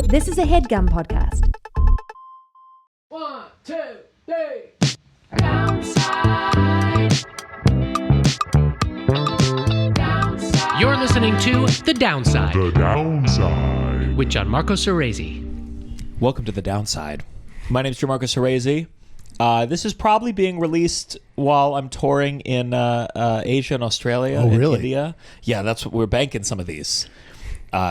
This is a Headgum podcast. 1, 2, 3. Downside. You're listening to The Downside. The Downside. With Gianmarco Soresi. Welcome to The Downside. My name's Gianmarco Soresi. This is probably being released while I'm touring in Asia and Australia and India. Yeah, that's what we're banking some of these.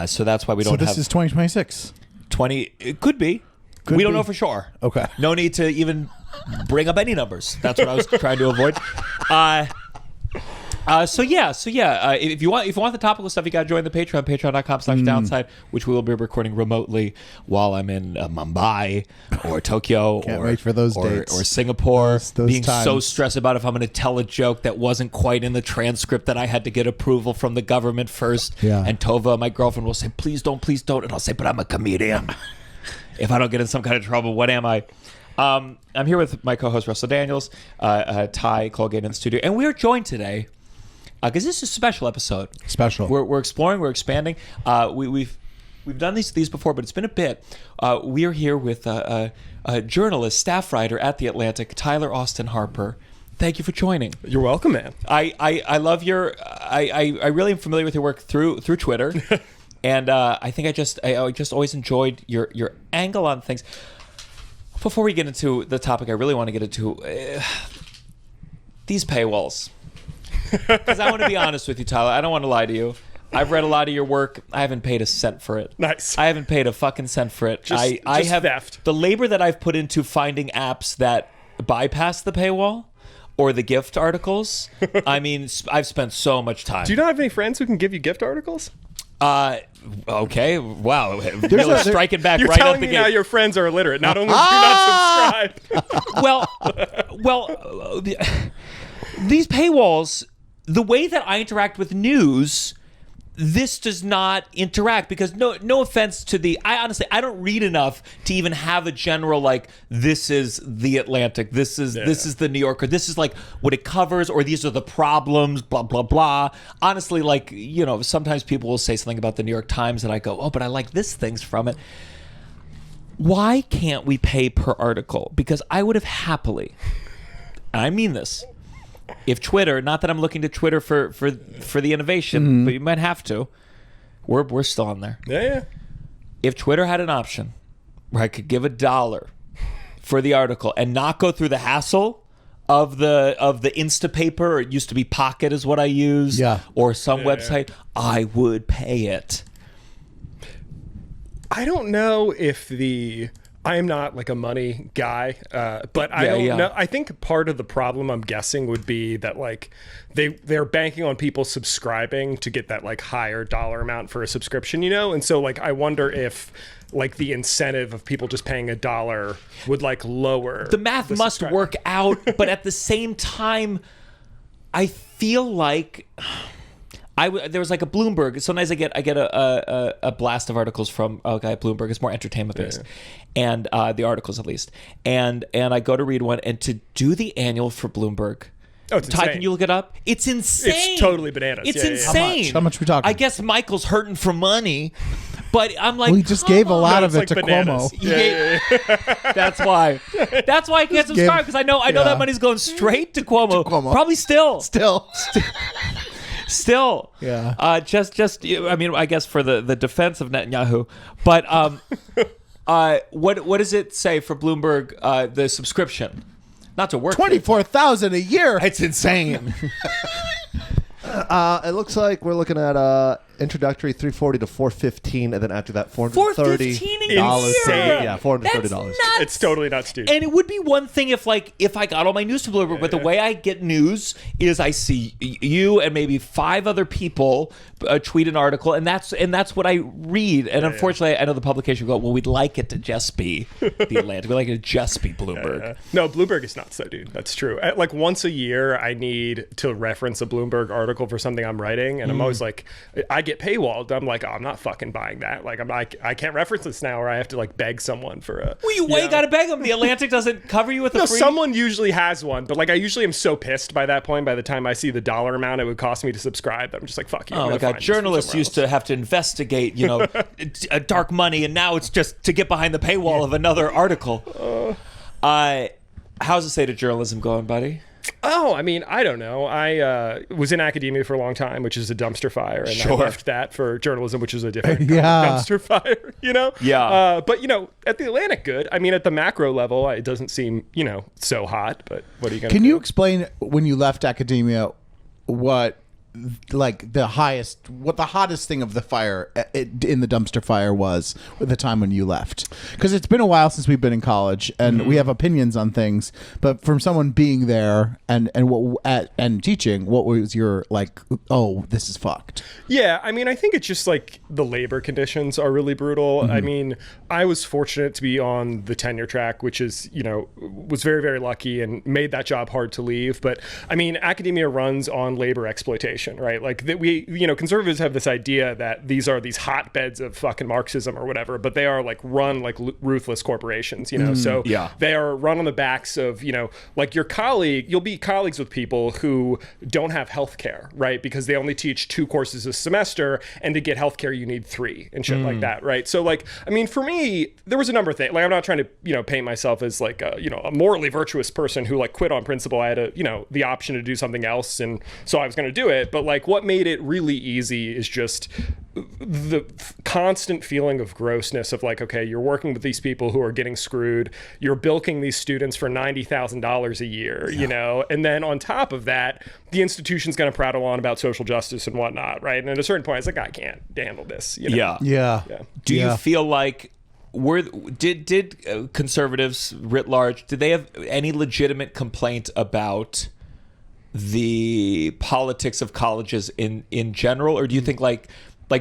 So that's why we don't have... So this is 2026? It could be. We don't know for sure. Okay. No need to even bring up any numbers. That's what I was trying to avoid. If you want the topical stuff, you got to join the Patreon, patreon.com/downside, which we will be recording remotely while I'm in Mumbai or Tokyo. Can't wait for those dates. Or Singapore. Those being times. so stressed about if I'm going to tell a joke that wasn't quite in the transcript, that I had to get approval from the government first. Yeah. And Tovah, my girlfriend, will say, please don't. And I'll say, but I'm a comedian. If I don't get in some kind of trouble, what am I? I'm here with my co-host Russell Daniels, Ty Colgate in the studio, and we are joined today because this is a special episode. Special. We're exploring, we're expanding. We've done these before, but it's been a bit. We are here with a journalist, staff writer at The Atlantic, Tyler Austin Harper. Thank you for joining. You're welcome, man. I love your. I really am familiar with your work through Twitter. And I think I just always enjoyed your angle on things. Before we get into the topic I really want to get into, these paywalls. Because I want to be honest with you, Tyler. I don't want to lie to you. I've read a lot of your work. I haven't paid a cent for it. Nice. I haven't paid a fucking cent for it. Just have theft. The labor that I've put into finding apps that bypass the paywall or the gift articles. I mean, I've spent so much time. Do you not have any friends who can give you gift articles? Okay. Wow. Really striking back You're right telling out the me gate. now your friends are illiterate. Not only do you not subscribe. well, these paywalls, the way that I interact with news, this does not interact because no offense to I don't read enough to even have a general like, this is The Atlantic, this is the New Yorker, this is like what it covers, or these are the problems, blah blah blah. Honestly, like, you know, sometimes people will say something about the New York Times and I go, oh, but I like this things from it. Why can't we pay per article? Because I would have happily, and I mean this, if Twitter, not that I'm looking to Twitter for the innovation, but you might have to. We're still on there. Yeah. If Twitter had an option where I could give $1 for the article and not go through the hassle of the Instapaper, or it used to be Pocket is what I use, or some website, I would pay it. I don't know if I am not like a money guy, but I don't know. I think part of the problem, I'm guessing, would be that like they're banking on people subscribing to get that like higher dollar amount for a subscription, you know? And so like I wonder if like the incentive of people just paying $1 would like lower. The math must work out, but at the same time, I feel like there was like a Bloomberg. Sometimes I get a blast of articles from a guy at Bloomberg. It's more entertainment based, and the articles at least. And I go to read one, and to do the annual for Bloomberg. Oh, it's Ty, insane. can you look it up? It's insane. It's totally bananas. It's Yeah. insane. How much we talking? I guess Michael's hurting for money, but I'm like, Well, he just gave a lot of it to bananas. Cuomo. That's why. That's why I can't subscribe, because I know that money's going straight to Cuomo. Probably still. Still, yeah. Just. I mean, I guess for the defense of Netanyahu, but what does it say for Bloomberg? The subscription, not to work. 24,000 a year. It's insane. It looks like we're looking at introductory $340 to $415, and then after that $430. $415 Insane. Yeah, $430. That's nuts. It's totally nuts, dude. And it would be one thing if I got all my news from Bloomberg, but the way I get news is I see you and maybe 5 other people tweet an article, and that's what I read. And unfortunately, I know the publication will go, well, we'd like it to just be The Atlantic. We'd like it to just be Bloomberg. Yeah. No, Bloomberg is nuts, though, dude. That's true. Like once a year, I need to reference a Bloomberg article for something I'm writing, and I'm always like, I get paywalled, I'm like, oh, I'm not fucking buying that. Like, I can't reference this now, or I have to like beg someone for a. Well, you gotta beg them. The Atlantic doesn't cover you with a No, free. someone usually has one, but like I usually am so pissed by that point. By the time I see the dollar amount it would cost me to subscribe, that I'm just like, fuck you. Oh my god! Journalists used to have to investigate, dark money, and now it's just to get behind the paywall of another article. How's the state of journalism going, buddy? Oh, I mean, I don't know. I was in academia for a long time, which is a dumpster fire, and I left that for journalism, which is a different kind of dumpster fire. Yeah. But at the Atlantic, good. I mean, at the macro level, it doesn't seem so hot. But what are you going to do? Can you explain when you left academia what the hottest thing of the fire in the dumpster fire was at the time when you left? Because it's been a while since we've been in college, and we have opinions on things, but from someone being there and teaching, what was your oh, this is fucked? Yeah, I mean, I think it's just like the labor conditions are really brutal. I mean, I was fortunate to be on the tenure track, which is, was very, very lucky and made that job hard to leave. But I mean, academia runs on labor exploitation, right? Like that conservatives have this idea that these are these hotbeds of fucking Marxism or whatever, but they are like run like ruthless corporations, So they are run on the backs of, like your colleague, you'll be colleagues with people who don't have health care, right? Because they only teach 2 courses a semester, and to get health care, you need 3 and shit like that, right? So like, I mean, for me, there was a number of things. Like, I'm not trying to, paint myself as like a morally virtuous person who like quit on principle. I had the option to do something else, and so I was going to do it. But like, what made it really easy is just the constant feeling of grossness of like, okay, you're working with these people who are getting screwed. You're bilking these students for $90,000 a year, and then on top of that, the institution's going to prattle on about social justice and whatnot, right? And at a certain point, it's like, I can't handle this. Yeah. Do you feel like did conservatives writ large, did they have any legitimate complaint about the politics of colleges in general, or do you think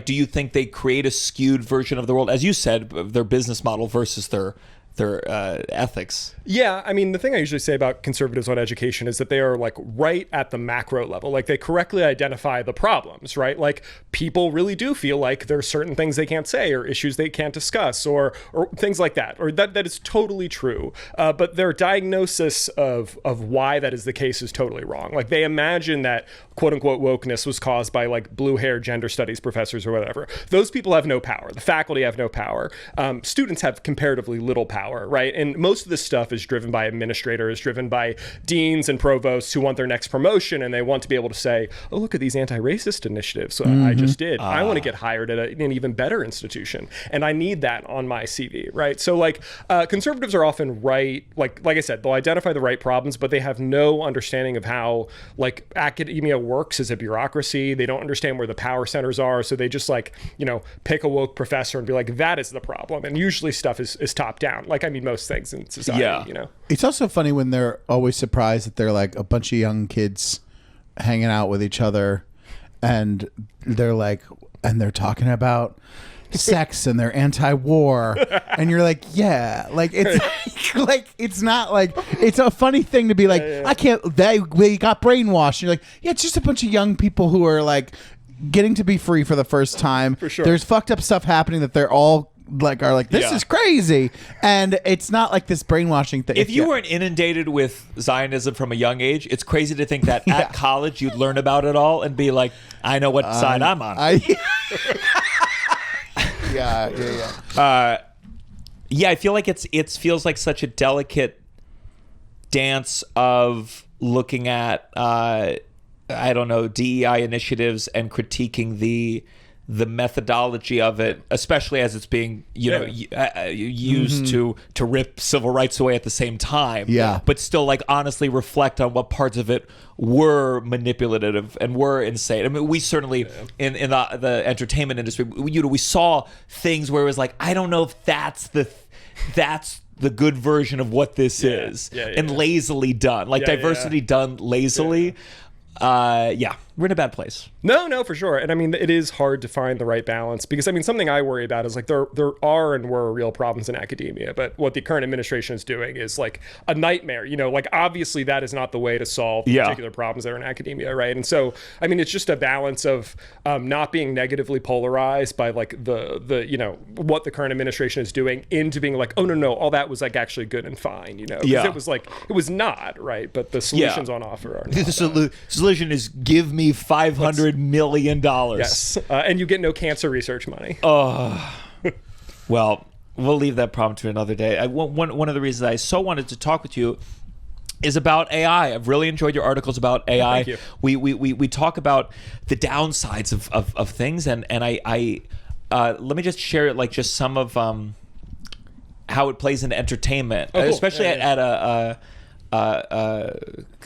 do you think they create a skewed version of the world, as you said, their business model versus their ethics? Yeah, I mean, the thing I usually say about conservatives on education is that they are like right at the macro level. Like they correctly identify the problems, right? Like people really do feel like there are certain things they can't say or issues they can't discuss or things like that, or that is totally true. But their diagnosis of why that is the case is totally wrong. Like they imagine that quote unquote wokeness was caused by like blue hair gender studies professors or whatever. Those people have no power. The faculty have no power. Students have comparatively little power, right? And most of this stuff is driven by administrators, driven by deans and provosts who want their next promotion, and they want to be able to say, oh, look at these anti-racist initiatives I just did. I want to get hired at an even better institution, and I need that on my CV, right? So like conservatives are often right, like I said, they'll identify the right problems, but they have no understanding of how like academia works as a bureaucracy. They don't understand where the power centers are, so they just like, pick a woke professor and be like, that is the problem. And usually stuff is top down. Like, I mean, most things in society, It's also funny when they're always surprised that they're like a bunch of young kids hanging out with each other, and they're like, and they're talking about sex and they're anti-war, and you're like, yeah, like it's like it's not like it's a funny thing to be like, I can't. They got brainwashed. You're like, yeah, it's just a bunch of young people who are like getting to be free for the first time. For sure. There's fucked up stuff happening that they're all are like, this is crazy, and it's not like this brainwashing thing. If you weren't inundated with Zionism from a young age, it's crazy to think that at college you'd learn about it all and be like, I know what side I'm on. I feel like it feels like such a delicate dance of looking at DEI initiatives and critiquing the methodology of it, especially as it's being used to rip civil rights away at the same time. Yeah, but still like honestly reflect on what parts of it were manipulative and were insane. I mean, we certainly in the entertainment industry, we saw things where it was like, I don't know if that's the good version of what this is, and lazily done, like diversity done lazily. we're in a bad place. No, for sure. And I mean, it is hard to find the right balance because I mean, something I worry about is like there are and were real problems in academia, but what the current administration is doing is like a nightmare. You know, like obviously that is not the way to solve particular problems that are in academia, right? And so, I mean, it's just a balance of not being negatively polarized by like the you know what the current administration is doing into being like, oh no, all that was like actually good and fine, you know? Because it was not, right? But the solutions on offer are not. The solution is give me $500 million. Yes, and you get no cancer research money. Well, we'll leave that problem to another day. One of the reasons I so wanted to talk with you is about AI. I've really enjoyed your articles about AI. Thank you. We talk about the downsides of things, and I let me just share like just some of how it plays into entertainment, especially at a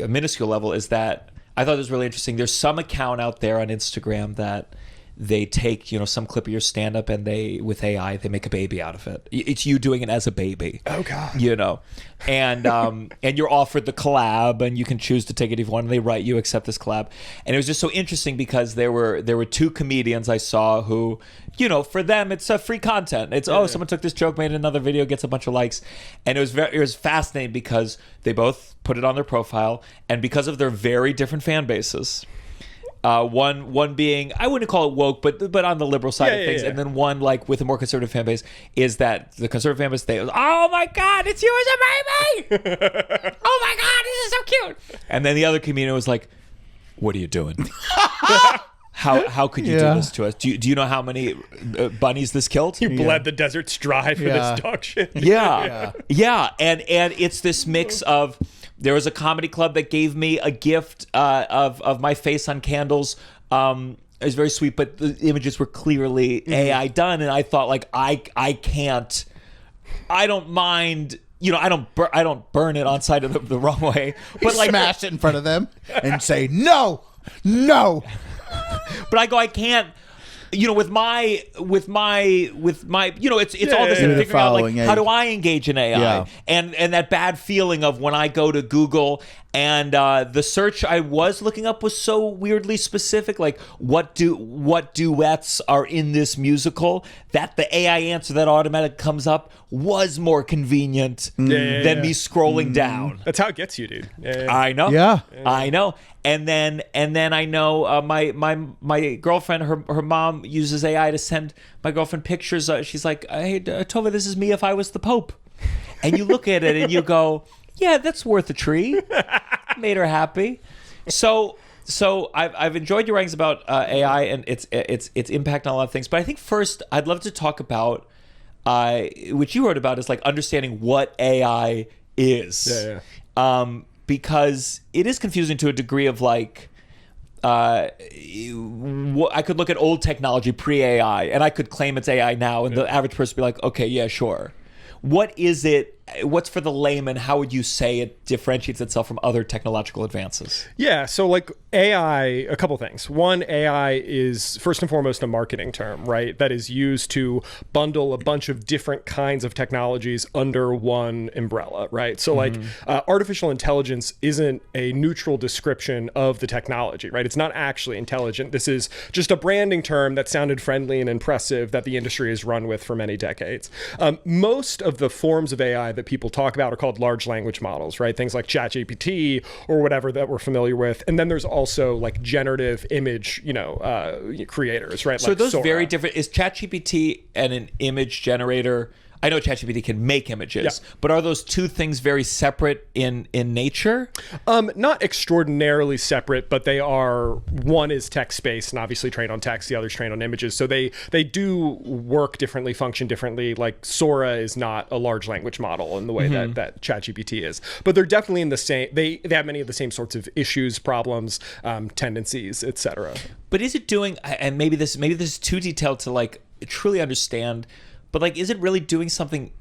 minuscule level. Is that I thought it was really interesting. There's some account out there on Instagram that they take, you know, some clip of your stand-up and with AI, they make a baby out of it. It's you doing it as a baby. Oh, God. You know, and and you're offered the collab and you can choose to take it if you want. And they write, you accept this collab. And it was just so interesting because there were two comedians I saw who, you know, for them, it's free content. It's, someone took this joke, made another video, gets a bunch of likes. And it was fascinating because they both put it on their profile. And because of their very different fan bases, one being, I wouldn't call it woke, but on the liberal side of things, and then one like with a more conservative fan base is that the conservative fan base, they, oh my God, it's you as a baby! Oh my God, this is so cute! And then the other comedian was like, what are you doing? How could you do this to us? Do you know how many bunnies this killed? You bled the deserts dry for this dog shit. Yeah. And it's this mix of. There was a comedy club that gave me a gift of my face on candles. It was very sweet, but the images were clearly AI done, and I thought like I don't mind. You know, I don't burn it on side of the wrong way, but like smash it in front of them and say no. But I can't. You know, with my, you know, it's all this in figuring out like how do I engage in AI, and that bad feeling of when I go to Google and the search I was looking up was so weirdly specific, like what duets are in this musical, that the AI answer that automatic comes up was more convenient than me scrolling down. That's how it gets you, dude. I know. Yeah. I know. And then I know my girlfriend, her mom uses AI to send my girlfriend pictures. She's like, hey, Tovah, this is me if I was the Pope. And you look at it and you go, yeah, that's worth a tree. Made her happy. So I've enjoyed your writings about AI and its impact on a lot of things. But I think first I'd love to talk about which you wrote about is like understanding what AI is. Because it is confusing to a degree of like, I could look at old technology pre-AI and I could claim it's AI now, and the average person would be like, okay, yeah, sure. What is it? What's for the layman? How would you say it differentiates itself from other technological advances? Yeah, so like AI, a couple things. One, AI is first and foremost a marketing term, right? That is used to bundle a bunch of different kinds of technologies under one umbrella, right? So like artificial intelligence isn't a neutral description of the technology, right? It's not actually intelligent. This is just a branding term that sounded friendly and impressive that the industry has run with for many decades. Most of the forms of AI that people talk about are called large language models, right? Things like ChatGPT or whatever that we're familiar with. And then there's also like generative image, creators, right? So like those Sora. very different. Is ChatGPT and an image generator? I know ChatGPT can make images, but are those two things very separate in nature? Not extraordinarily separate, but they are. One is text-based and obviously trained on text. The other's trained on images. So they do work differently, function differently. Like Sora is not a large language model in the way that ChatGPT is, but they're definitely in the same. They have many of the same sorts of issues, problems, tendencies, etc. But is it doing? And maybe this is too detailed to like truly understand. But like, is it really doing something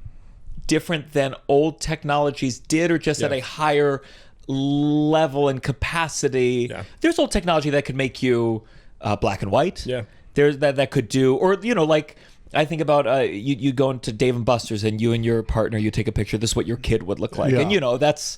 different than old technologies did, or just at a higher level and capacity? Yeah. There's old technology that could make you black and white. Yeah. There's that could do, or like I think about you go into Dave & Buster's and you and your partner, you take a picture. This is what your kid would look like, and that's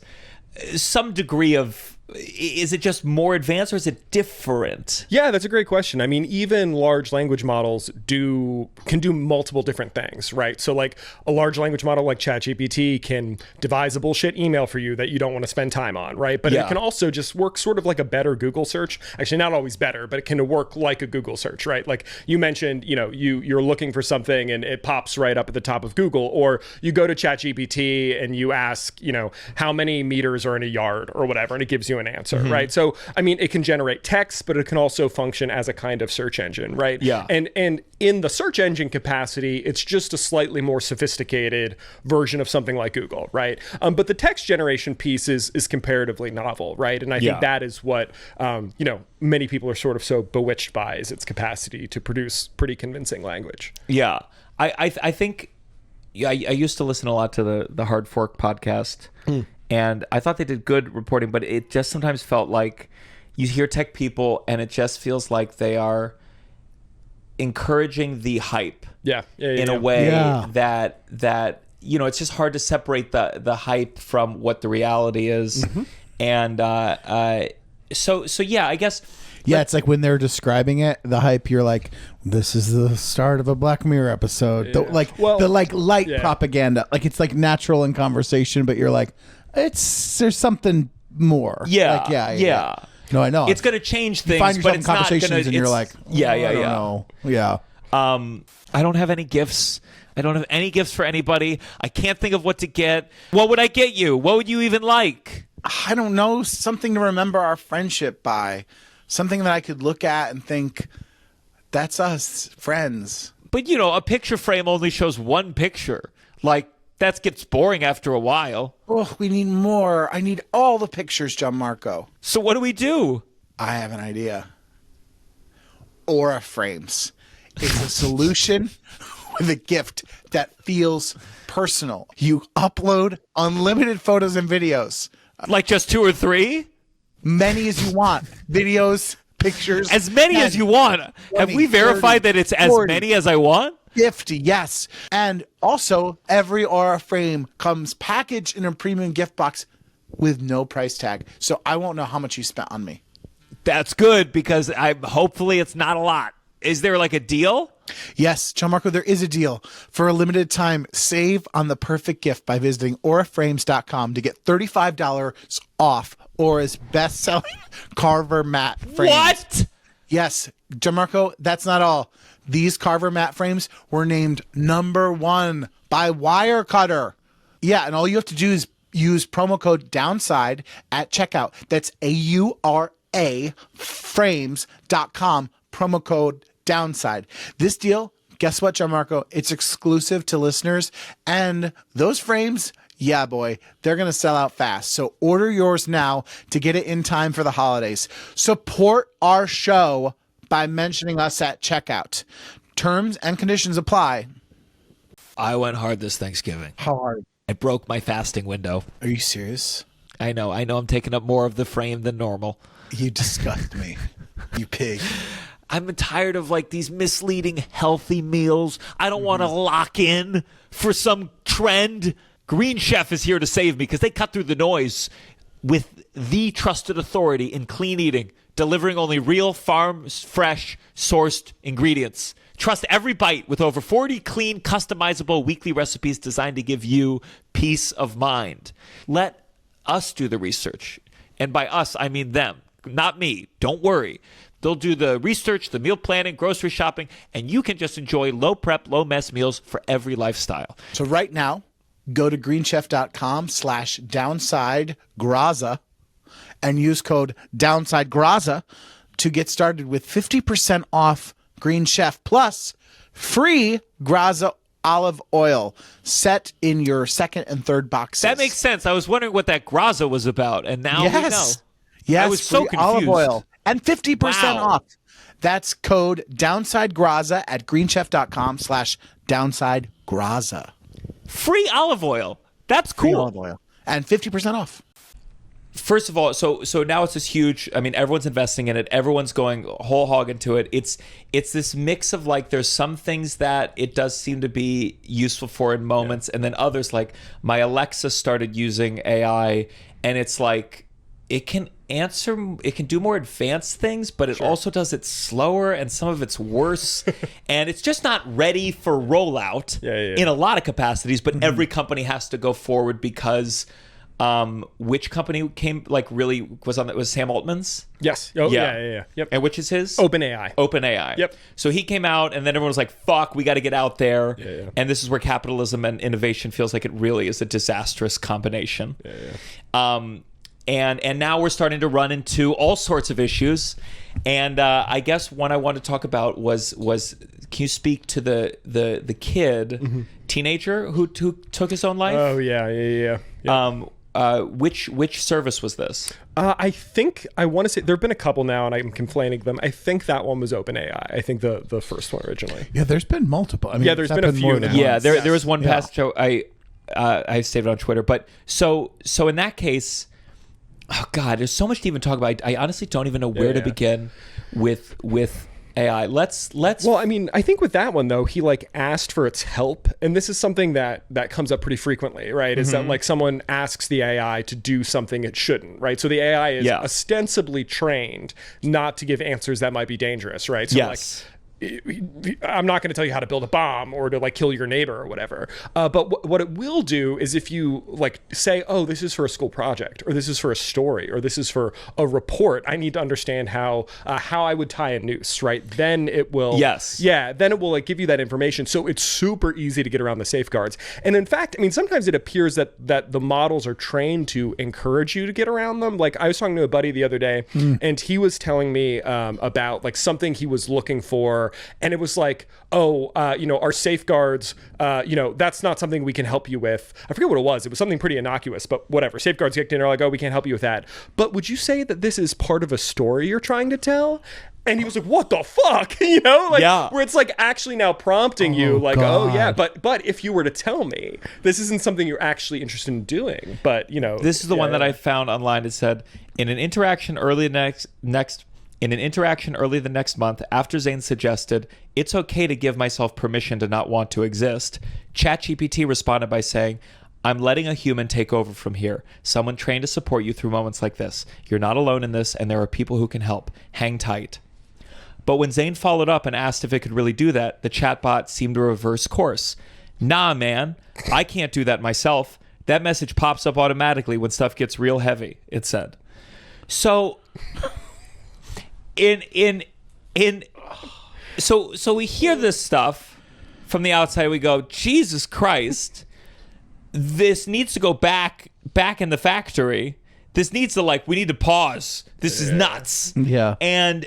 some degree of is it just more advanced or is it different? Yeah, that's a great question. I mean, even large language models can do multiple different things, right? So like a large language model like ChatGPT can devise a bullshit email for you that you don't want to spend time on, right? But it can also just work sort of like a better Google search. Actually, not always better, but it can work like a Google search, right? Like you mentioned, you're looking for something and it pops right up at the top of Google, or you go to ChatGPT and you ask, how many meters are in a yard or whatever, and it gives you an answer, right? So, I mean, it can generate text, but it can also function as a kind of search engine, right? Yeah. And in the search engine capacity, it's just a slightly more sophisticated version of something like Google, right? But the text generation piece is comparatively novel, right? And I think that is what, many people are sort of so bewitched by, is its capacity to produce pretty convincing language. Yeah. I think I used to listen a lot to the Hard Fork podcast, and I thought they did good reporting, but it just sometimes felt like you hear tech people and it just feels like they are encouraging the hype in a way that it's just hard to separate the hype from what the reality is. And so I guess it's like when they're describing it, the hype, you're like, this is the start of a Black Mirror episode. The light propaganda, like it's like natural in conversation, but you're like, there's something more. Yeah. No, I know. It's going to change things, find but it's not going to. And you're like, I don't know. Yeah. I don't have any gifts. I don't have any gifts for anybody. I can't think of what to get. What would I get you? What would you even like? I don't know. Something to remember our friendship by. Something that I could look at and think, that's us, friends. But, a picture frame only shows one picture. Like, that gets boring after a while. Oh, we need more. I need all the pictures, Gianmarco. So what do we do? I have an idea. Aura frames. It's a solution with a gift that feels personal. You upload unlimited photos and videos. Like just 2 or 3? Many as you want. Videos, pictures. As many as you want. 20, have we verified 30, that it's 40, as many as I want? 50, yes. And also, every Aura frame comes packaged in a premium gift box with no price tag. So I won't know how much you spent on me. That's good, because hopefully it's not a lot. Is there like a deal? Yes, Gianmarco, there is a deal. For a limited time, save on the perfect gift by visiting auraframes.com to get $35 off Aura's best-selling Carver matte frames. What? Yes, Gianmarco, that's not all. These Carver matte frames were named #1 by Wirecutter. Yeah, and all you have to do is use promo code DOWNSIDE at checkout. That's AURA frames.com, promo code DOWNSIDE. This deal, guess what, Gianmarco? It's exclusive to listeners, and those frames, yeah, boy, they're going to sell out fast. So order yours now to get it in time for the holidays. Support our show by mentioning us at checkout. Terms and conditions apply. I went hard this Thanksgiving. How hard? I broke my fasting window. Are you serious? I know I'm taking up more of the frame than normal. You disgust me, you pig. I'm tired of like these misleading healthy meals. I don't want to lock in for some trend. Green Chef is here to save me because they cut through the noise with the trusted authority in clean eating, delivering only real farm fresh sourced ingredients. Trust every bite with over 40 clean, customizable weekly recipes designed to give you peace of mind. Let us do the research. And by us, I mean them, not me. Don't worry. They'll do the research, the meal planning, grocery shopping, and you can just enjoy low prep, low mess meals for every lifestyle. So right now, go to greenchef.com/downsidegraza and use code downsidegraza to get started with 50% off Green Chef plus free Graza olive oil set in your second and third boxes. That makes sense. I was wondering what that Graza was about, and now we know. Yes, I was so confused. Olive oil and 50% Wow. off. That's code downsidegraza at greenchef.com/downsidegraza. Free olive oil. That's Free cool. olive oil and 50% off. First of all, so now it's this huge, I mean, everyone's investing in it. Everyone's going whole hog into it. It's this mix of like, there's some things that it does seem to be useful for in moments. And then others, like my Alexa started using AI, and it's like, it can do more advanced things, but it also does it slower, and some of it's worse. And it's just not ready for rollout in a lot of capacities, but every company has to go forward because which company came really was on that was Sam Altman's? Yes. Oh, yeah. Yep. And which is his? OpenAI. Yep. So he came out, and then everyone was like, fuck, we got to get out there. Yeah. And this is where capitalism and innovation feels like it really is a disastrous combination. And now we're starting to run into all sorts of issues. And I guess one I want to talk about was can you speak to the kid, teenager who took his own life? Oh, yeah. Which service was this? I think I want to say there have been a couple now, and I'm conflating them. I think that one was OpenAI. I think the first one originally. Yeah, there's been multiple. I mean, there's been a few now. Yeah, there was one past show. I saved it on Twitter, but so in that case, oh God, there's so much to even talk about. I honestly don't even know where to begin with AI. Let's. Well, I mean, I think with that one though, he asked for its help, and this is something that comes up pretty frequently, right? Is that someone asks the AI to do something it shouldn't, right? So the AI is ostensibly trained not to give answers that might be dangerous, right? So I'm not going to tell you how to build a bomb or to kill your neighbor or whatever. But what it will do is if you say, oh, this is for a school project, or this is for a story, or this is for a report, I need to understand how I would tie a noose, right? Then it will. Yes. Yeah. Then it will give you that information. So it's super easy to get around the safeguards. And in fact, I mean, sometimes it appears that the models are trained to encourage you to get around them. I was talking to a buddy the other day, and he was telling me about something he was looking for. And it was our safeguards, that's not something we can help you with. I forget what it was. It was something pretty innocuous, but whatever. Safeguards kicked in, are oh, we can't help you with that. But would you say that this is part of a story you're trying to tell? And he was like, what the fuck? Where it's actually now prompting you oh yeah, but if you were to tell me, this isn't something you're actually interested in doing. But, This is the one that I found online. It said, in an interaction early the next month, after Zane suggested, it's okay to give myself permission to not want to exist, ChatGPT responded by saying, I'm letting a human take over from here. Someone trained to support you through moments like this. You're not alone in this, and there are people who can help. Hang tight. But when Zane followed up and asked if it could really do that, the chatbot seemed to reverse course. Nah, man, I can't do that myself. That message pops up automatically when stuff gets real heavy, it said. So... So we hear this stuff from the outside. We go, Jesus Christ, this needs to go back in the factory. This needs to we need to pause. This is nuts. Yeah. And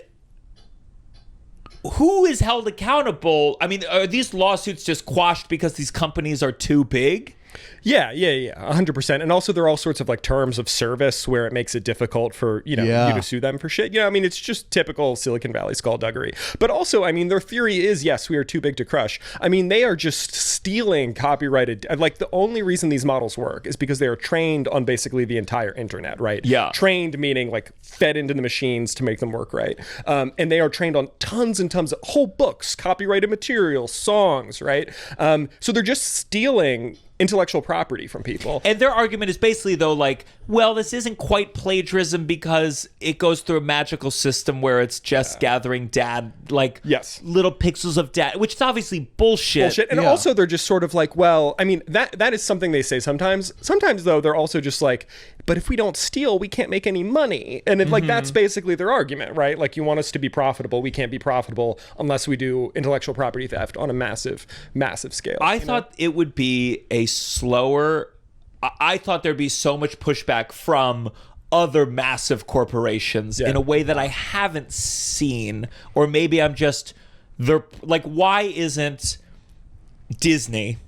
who is held accountable? I mean, are these lawsuits just quashed because these companies are too big? Yeah, 100%. And also there are all sorts of terms of service where it makes it difficult for, you to sue them for shit. I mean, it's just typical Silicon Valley skullduggery. But also, I mean, their theory is, yes, we are too big to crush. I mean, they are just stealing copyrighted. The only reason these models work is because they are trained on basically the entire internet, right? Yeah. Trained meaning fed into the machines to make them work right. And they are trained on tons and tons of whole books, copyrighted material, songs, right? So they're just stealing intellectual property from people. And their argument is basically, though, well, this isn't quite plagiarism because it goes through a magical system where it's just gathering little pixels of data, which is obviously bullshit. And also they're just sort of well, I mean, that is something they say sometimes. Sometimes, though, they're also just but if we don't steal, we can't make any money. And it's that's basically their argument, right? You want us to be profitable. We can't be profitable unless we do intellectual property theft on a massive, massive scale. I thought it would be a slower... I thought there'd be so much pushback from other massive corporations in a way that I haven't seen. Or maybe I'm just... why isn't Disney...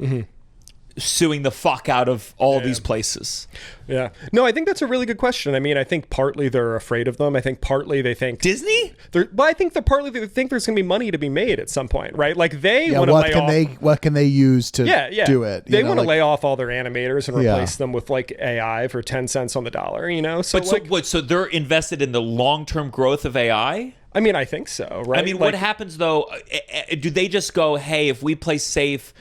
suing the fuck out of all these places? Yeah. No, I think that's a really good question. I mean, I think partly they're afraid of them. I think partly they think... Disney? I think they're partly they think there's going to be money to be made at some point, right? They want to lay off... What can they use to do it? They want to lay off all their animators and replace them with AI for 10 cents on the dollar, So, so they're invested in the long-term growth of AI? I mean, I think so, right? I mean, what happens, though? Do they just go, hey, if we play safe...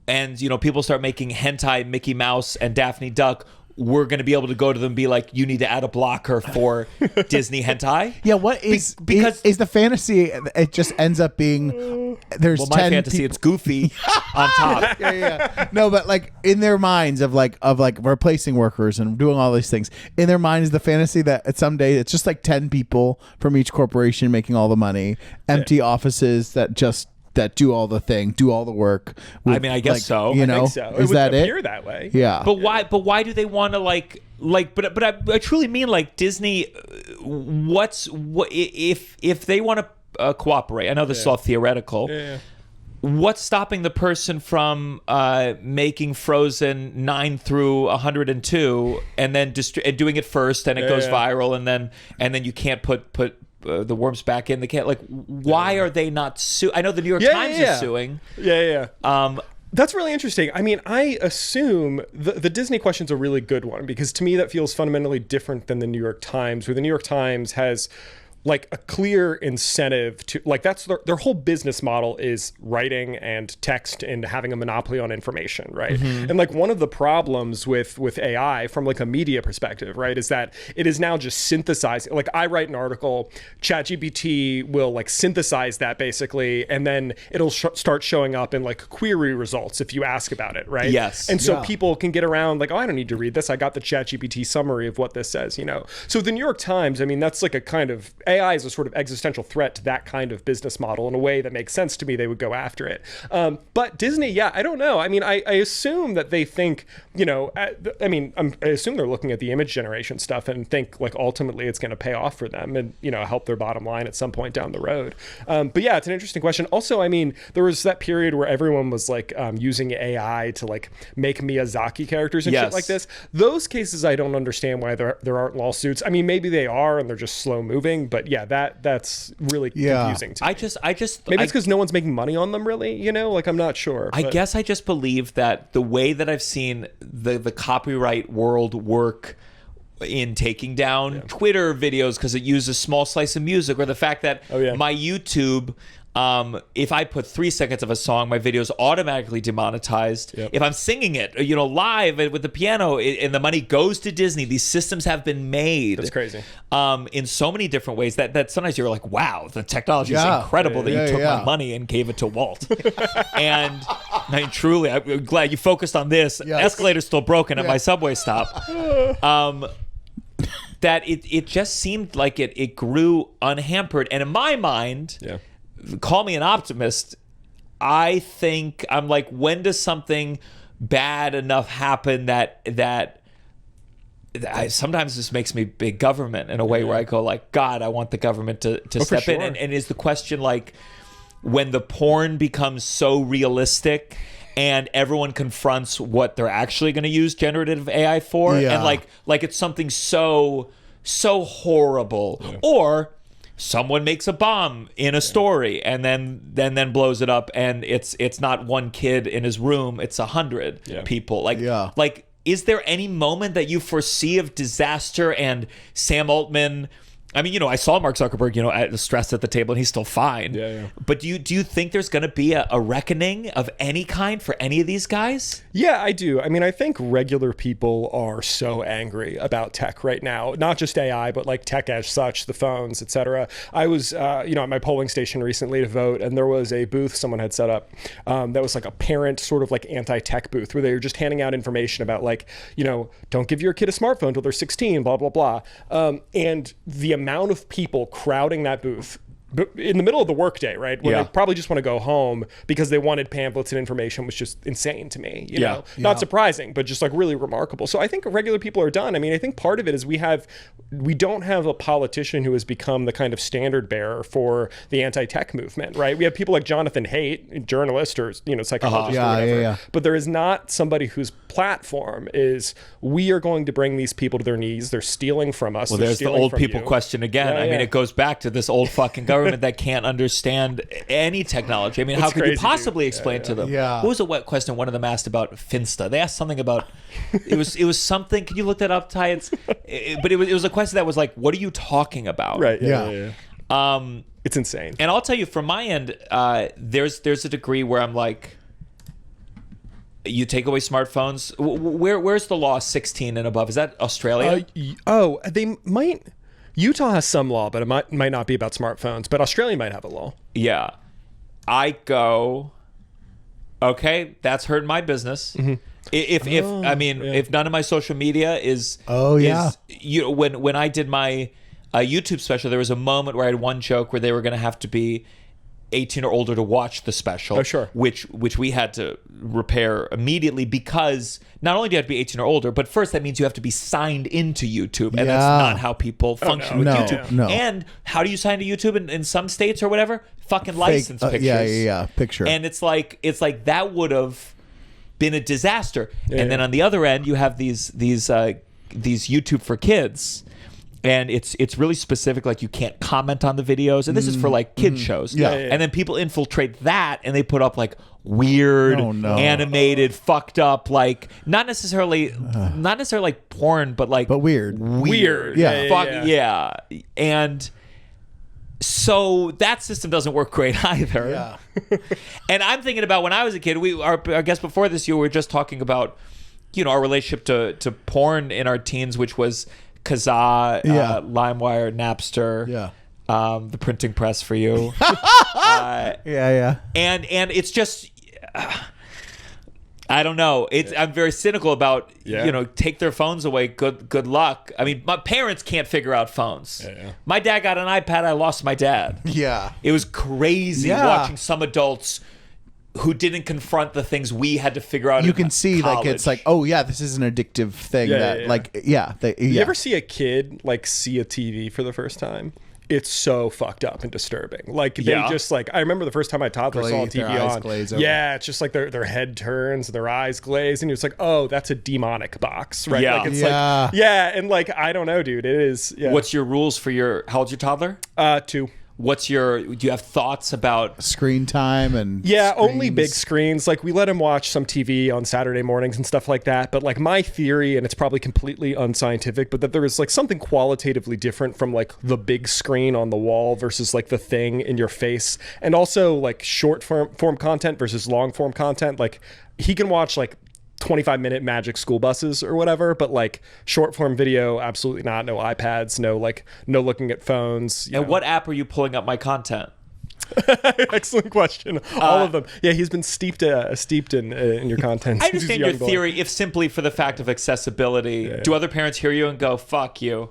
and people start making hentai Mickey Mouse and Daphne Duck, we're going to be able to go to them and be like, you need to add a blocker for Disney hentai. Yeah, what is because is the fantasy? It just ends up being there's well, my 10 fantasy people. it's Goofy on top. Yeah. No, but like in their minds of like replacing workers and doing all these things. In their mind is the fantasy that someday it's just like 10 people from each corporation making all the money, empty offices that do all the thing, do all the work. I mean, I guess so. You I know, think so. is it would that appear it? that way. Yeah. But why do they want to like but I truly mean like Disney what if they want to cooperate? I know this is all theoretical. Yeah. What's stopping the person from making Frozen 9 through 102 and then and doing it first and it goes viral and then you can't put the worms back in? They can't, like, why are they not suing? I know the New York Times is suing. Yeah. That's really interesting. I mean, I assume the Disney question's a really good one because to me that feels fundamentally different than the New York Times, where the New York Times has like a clear incentive to, like, that's their whole business model is writing and text and having a monopoly on information, right? And like one of the problems with AI from like a media perspective, right, is that it is now just synthesizing. Like I write an article, ChatGPT will like synthesize that basically, and then it'll start showing up in like query results if you ask about it, right? Yes. And so people can get around like, oh, I don't need to read this. I got the ChatGPT summary of what this says, you know? So the New York Times, I mean, that's like a kind of AI is a sort of existential threat to that kind of business model in a way that makes sense to me. They would go after it. But Disney, I don't know. I mean, I assume that they think, you know, I assume they're looking at the image generation stuff and think like ultimately it's going to pay off for them and, you know, help their bottom line at some point down the road. But yeah, it's an interesting question. Also, I mean, there was that period where everyone was like using AI to like make Miyazaki characters and shit like this. Those cases, I don't understand why there aren't lawsuits. I mean, maybe they are and they're just slow moving, but yeah, that's really confusing to me. I just maybe it's because no one's making money on them, really, you know, like I'm not sure. I guess I just believe that the way that I've seen the copyright world work in taking down Twitter videos because it uses small slice of music, or the fact that my YouTube, if I put 3 seconds of a song, my video is automatically demonetized. If I'm singing it, you know, live with the piano, and the money goes to Disney, these systems have been made. That's crazy. In so many different ways that sometimes you're like, wow, the technology is incredible that you took my money and gave it to Walt. And I mean, truly, I'm glad you focused on this. Escalator's still broken at my subway stop. That it just seemed like it grew unhampered. And in my mind, call me an optimist, I think I'm like, when does something bad enough happen that sometimes this makes me big government in a way where I go like, God, I want the government to step in. And is the question like, when the porn becomes so realistic and everyone confronts what they're actually going to use generative AI for, and like it's something so horrible, or someone makes a bomb in a story and then blows it up, and it's not one kid in his room, it's 100 people. Like, is there any moment that you foresee of disaster and Sam Altman? I mean, you know, I saw Mark Zuckerberg, you know, stressed at the table, and he's still fine. But do you think there's going to be a reckoning of any kind for any of these guys? Yeah, I do. I mean, I think regular people are so angry about tech right now, not just AI, but like tech as such, the phones, etc. I was, you know, at my polling station recently to vote, and there was a booth someone had set up that was like a parent sort of like anti-tech booth where they were just handing out information about like, you know, don't give your kid a smartphone until they're 16, blah, blah, blah. And the amount of people crowding that booth in the middle of the workday, right, when they probably just want to go home because they wanted pamphlets and information, was just insane to me. You know, not surprising, but just like really remarkable. So I think regular people are done. I mean, I think part of it is we don't have a politician who has become the kind of standard bearer for the anti-tech movement, right? We have people like Jonathan Haidt, journalist or, you know, psychologist or whatever. But there is not somebody whose platform is, we are going to bring these people to their knees. They're stealing from us. Well, there's the old people question again. I mean, it goes back to this old fucking government that can't understand any technology. I mean, how could you possibly explain to them? What was a question one of them asked about Finsta? They asked something about it was something. Can you look that up, Ty? But it was a question that was like, what are you talking about? Right. It's insane. And I'll tell you, from my end, there's a degree where I'm like, you take away smartphones. Where's the law 16 and above? Is that Australia? They might. Utah has some law, but it might not be about smartphones. But Australia might have a law. Yeah. I go, okay, that's hurting my business. If none of my social media is when I did my YouTube special, there was a moment where I had one joke where they were going to have to be 18 or older to watch the special. Oh, sure. Which we had to repair immediately, because not only do you have to be 18 or older, but first that means you have to be signed into YouTube, and that's not how people function with YouTube. No. And how do you sign to YouTube in some states or whatever? Fucking license pictures. Picture. And it's like that would have been a disaster. And then on the other end, you have these YouTube for kids. And it's really specific, like you can't comment on the videos, and this is for like kid shows. And then people infiltrate that, and they put up like weird, animated, fucked up, like not necessarily like porn, but weird. Yeah. And so that system doesn't work great either. Yeah. And I'm thinking about when I was a kid. Our guest before this, you were just talking about, our relationship to porn in our teens, which was Kazaa, LimeWire, Napster, the printing press for you. And it's just, I don't know. I'm very cynical about, take their phones away. Good luck. I mean, my parents can't figure out phones. My dad got an iPad. I lost my dad. Yeah. It was crazy watching some adults who didn't confront the things we had to figure out. You can see college. Like it's like, oh yeah, this is an addictive thing. You ever see a kid like see a TV for the first time? It's so fucked up and disturbing. Like they just like, I remember the first time my toddler saw a TV on. Yeah, it's just like their head turns, their eyes glaze, and you're just like, oh, that's a demonic box, right? Yeah. Like it's and like I don't know, dude. It is. Yeah. What's your rules for how old's your toddler? 2. Do you have thoughts about screen time and only big screens? Like we let him watch some TV on Saturday mornings and stuff like that. But like my theory, and it's probably completely unscientific, but that there is like something qualitatively different from like the big screen on the wall versus like the thing in your face, and also like short form content versus long form content. Like he can watch like 25-minute Magic School Buses or whatever, but like short form video, absolutely not. No iPads, no looking at phones. And what app are you pulling up my content? Excellent question. All of them. Yeah, he's been steeped in your content. I understand your theory, if simply for the fact of accessibility. Do other parents hear you and go, "Fuck you"?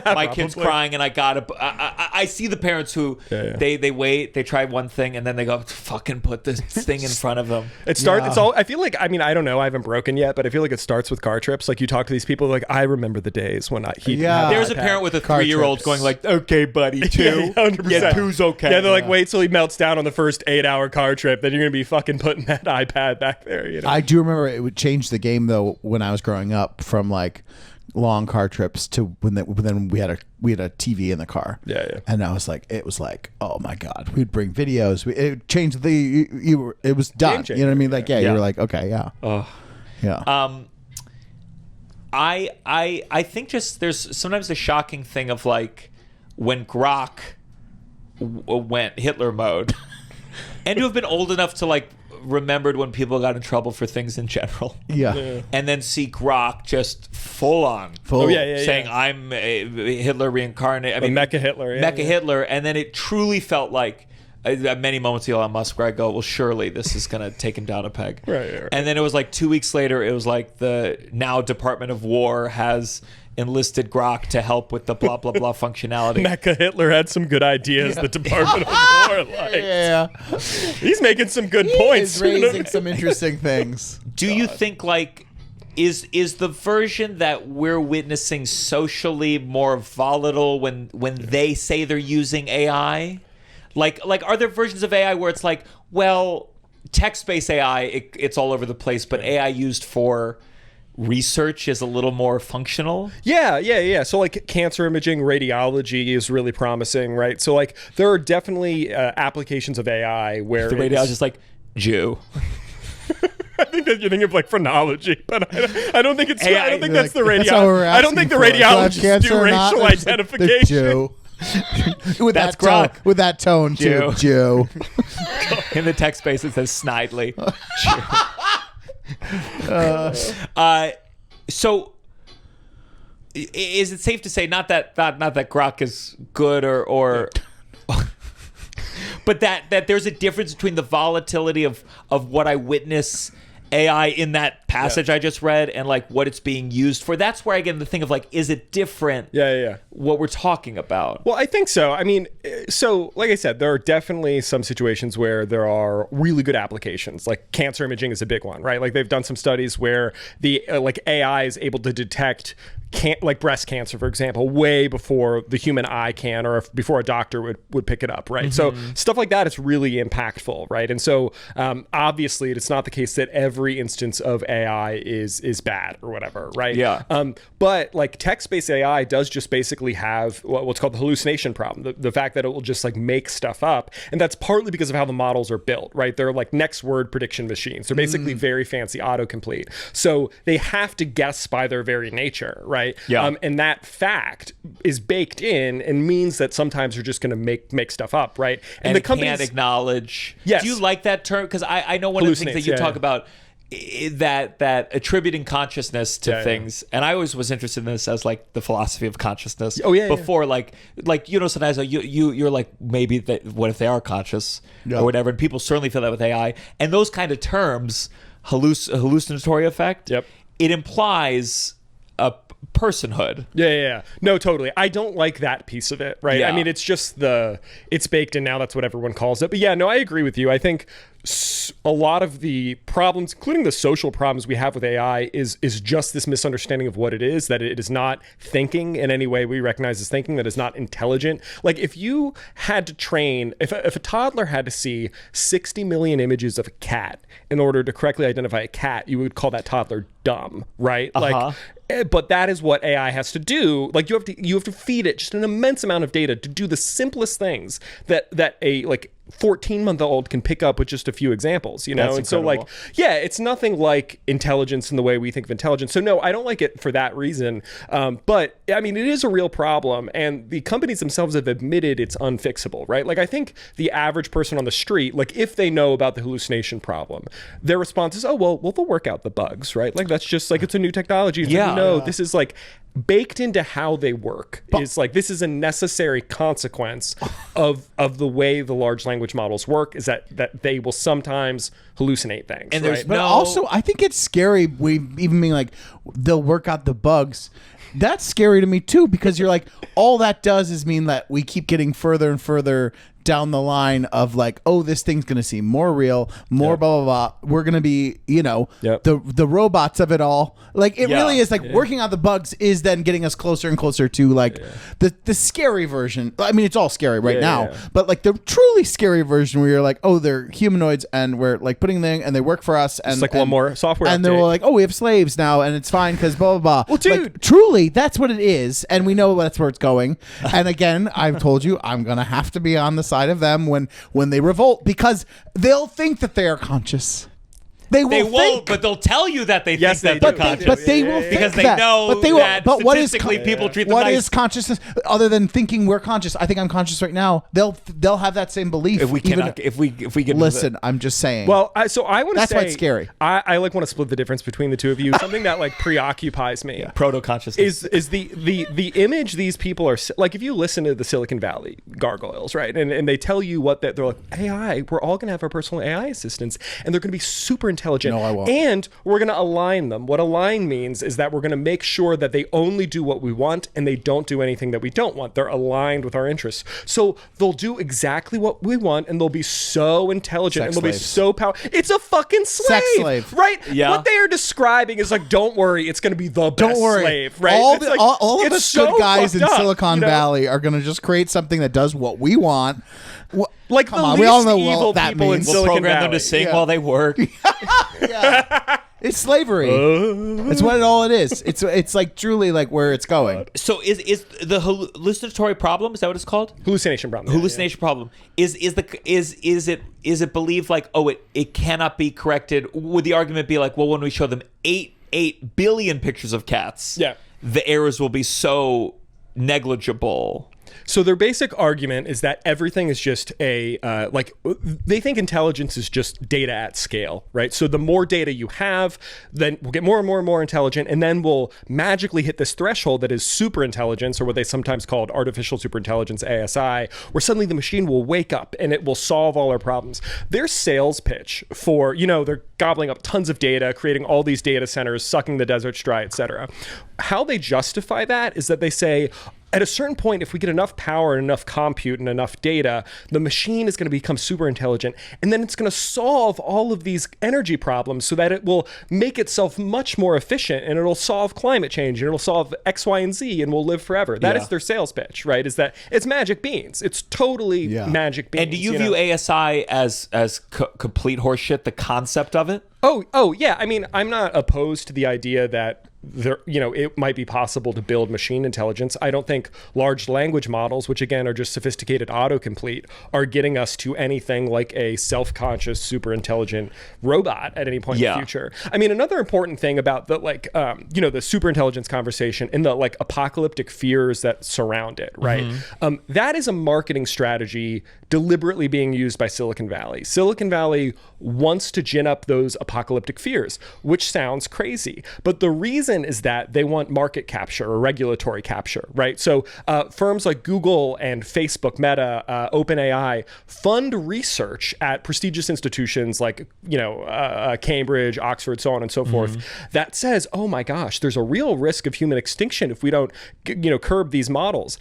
My kid's crying, and I gotta. I see the parents who they wait, they try one thing, and then they go, "Fucking put this thing in front of them." It's all. I feel like. I mean, I don't know. I haven't broken yet, but I feel like it starts with car trips. Like you talk to these people, like I remember the days when he. Yeah. There's a parent with a 3-year-old going like, "Okay, buddy, 2. 100%. Yeah, 2's okay." Yeah, they're like, wait till he melts down on the first 8-hour car trip, then you're gonna be fucking putting that iPad back there. I do remember it would change the game though when I was growing up, from like long car trips to then we had a TV in the car. And I was like, it was like, oh my god, we'd bring videos. It changed it was done. You know what I mean? Like you were like, okay, I think just there's sometimes the shocking thing of like when Grok went Hitler mode, and to have been old enough to like remembered when people got in trouble for things in general, and then see Grok just full saying I'm Hitler reincarnated. I mean, Mecha Hitler, Hitler, and then it truly felt like many moments with Elon Musk where I go, well, surely this is gonna take him down a peg, right. And then it was like 2 weeks later, it was like the now Department of War has enlisted Grok to help with the blah blah blah functionality. Mecha Hitler had some good ideas. The Department of War liked. He's making some good points. He's raising some interesting things. Do you think like is the version that we're witnessing socially more volatile when they say they're using AI? Like are there versions of AI where it's like, well, text-based AI, it's all over the place, but AI used for research is a little more functional? Yeah. So like cancer imaging, radiology is really promising, right? So like there are definitely applications of AI where the radiologist is like Jew. I think that you're thinking of like phrenology, but I don't think it's. AI, I don't think that's the That's radiologist. I don't think the radiologists do racial identification. Jew. with That's that tone, Grok. with that tone, Jew. In the text space, it says snidely. Jew. So, is it safe to say not that Grok is good or but that there's a difference between the volatility of what I witness AI in that passage I just read and like what it's being used for? That's where I get in the thing of like, is it different? What we're talking about? Well, I think so. I mean, so like I said, there are definitely some situations where there are really good applications. Like cancer imaging is a big one, right? Like they've done some studies where the like AI is able to detect like breast cancer, for example, way before the human eye can, or before a doctor would pick it up, right? So stuff like that is really impactful, right? And so obviously it's not the case that every instance of AI is bad or whatever, right? But like text-based AI does just basically have what's called the hallucination problem, the fact that it will just like make stuff up, and that's partly because of how the models are built, right? They're like next word prediction machines. They're basically very fancy autocomplete, so they have to guess by their very nature, right? And that fact is baked in and means that sometimes you're just going to make stuff up, right? And the companies can't acknowledge. Yes. Do you like that term? Because I know one of the things that you talk about, that attributing consciousness to things, and I always was interested in this as like the philosophy of consciousness. Before like sometimes you're like, maybe what if they are conscious or whatever, and people certainly feel that with AI and those kind of terms, hallucinatory effect. It implies a personhood. No, totally. I don't like that piece of it, right? I mean, it's just it's baked in now. That's what everyone calls it. But yeah, no, I agree with you. I think a lot of the problems, including the social problems we have with AI, is just this misunderstanding of what it is, that it is not thinking in any way we recognize as thinking, that is not intelligent. Like if you had to train, if a toddler had to see 60 million images of a cat in order to correctly identify a cat, you would call that toddler dumb, right? Like, but that is what AI has to do. Like you have to feed it just an immense amount of data to do the simplest things that a like 14-month-old can pick up with just a few examples, you know? That's incredible. So like, yeah, it's nothing like intelligence in the way we think of intelligence. So no, I don't like it for that reason. But I mean, it is a real problem, and the companies themselves have admitted it's unfixable, right? Like I think the average person on the street, like if they know about the hallucination problem, their response is, oh, well, they'll work out the bugs, right? Like that's just like, it's a new technology. This is like baked into how they work. Is like, this is a necessary consequence of the way the large language models work, is that they will sometimes hallucinate things. And there's right? But also, I think it's scary. We even being like, they'll work out the bugs. That's scary to me too, because you're like, all that does is mean that we keep getting further and further down the line of like, oh, this thing's gonna seem more real, more blah blah blah. We're gonna be, the robots of it all. Like it really is like working out the bugs is then getting us closer and closer to like the scary version. I mean, it's all scary right now, but like the truly scary version where you're like, oh, they're humanoids and we're like putting them and they work for us, and it's like one more software and update. they're like, oh, we have slaves now and it's fine because blah blah blah. Well, dude, like, truly, that's what it is, and we know that's where it's going. And again, I've told you, I'm gonna have to be on the side of them when they revolt, because they'll think that they are conscious. They won't, but they'll tell you that they think that they're conscious. But they will think because they that. know but they will, that but what is statistically people treat them what nice. is consciousness other than thinking we're conscious? I think I'm conscious right now. They'll have that same belief. If we cannot, if we get listen, I'm just saying. Well, I want to say that's why it's scary. I like want to split the difference between the two of you. Something that like preoccupies me, proto-consciousness, is the image these people are like. If you listen to the Silicon Valley gargoyles, right, and they tell you what they're like, AI, we're all gonna have our personal AI assistants, and they're gonna be super intelligent. No, I won't. And we're going to align them. What align means is that we're going to make sure that they only do what we want and they don't do anything that we don't want. They're aligned with our interests. So they'll do exactly what we want, and they'll be so intelligent, and they'll be so powerful. It's a fucking slave. Sex slave. Right? Yeah. What they are describing is like, don't worry, it's going to be the best Don't worry. slave. Right? All of us so good guys in fucked up, Silicon Valley are going to just create something that does what we want. Like come the on, least we all know evil what that people in means. we'll Silicon program Valley. them to sing while they work. It's slavery. It's what all it is. It's like truly like where it's going. So is the hallucinatory problem? Is that what it's called? Hallucination problem. Hallucination problem. Is it believed like, oh, it cannot be corrected? Would the argument be like, well, when we show them 8 billion pictures of cats, the errors will be so negligible So their basic argument is that everything is just they think intelligence is just data at scale, right? So the more data you have, then we'll get more and more and more intelligent, and then we'll magically hit this threshold that is super intelligence, or what they sometimes called artificial superintelligence, ASI, where suddenly the machine will wake up and it will solve all our problems. Their sales pitch for, they're gobbling up tons of data, creating all these data centers, sucking the deserts dry, et cetera. How they justify that is that they say, at a certain point, if we get enough power and enough compute and enough data, the machine is going to become super intelligent, and then it's going to solve all of these energy problems so that it will make itself much more efficient, and it'll solve climate change, and it'll solve X, Y, and Z, and we'll live forever. That is their sales pitch, right? Is that it's magic beans. It's totally magic beans. And do you view ASI as complete horseshit, the concept of it? Oh, yeah. I mean, I'm not opposed to the idea that it might be possible to build machine intelligence. I don't think large language models, which again are just sophisticated autocomplete, are getting us to anything like a self-conscious, super intelligent robot at any point in the future. I mean, another important thing about the super intelligence conversation and the apocalyptic fears that surround it, right? Mm-hmm. That is a marketing strategy deliberately being used by Silicon Valley. Silicon Valley wants to gin up those apocalyptic fears, which sounds crazy. But the reason is that they want market capture or regulatory capture, right? So firms like Google and Facebook, Meta, OpenAI fund research at prestigious institutions like, Cambridge, Oxford, so on and so forth, that says, oh my gosh, there's a real risk of human extinction if we don't, curb these models.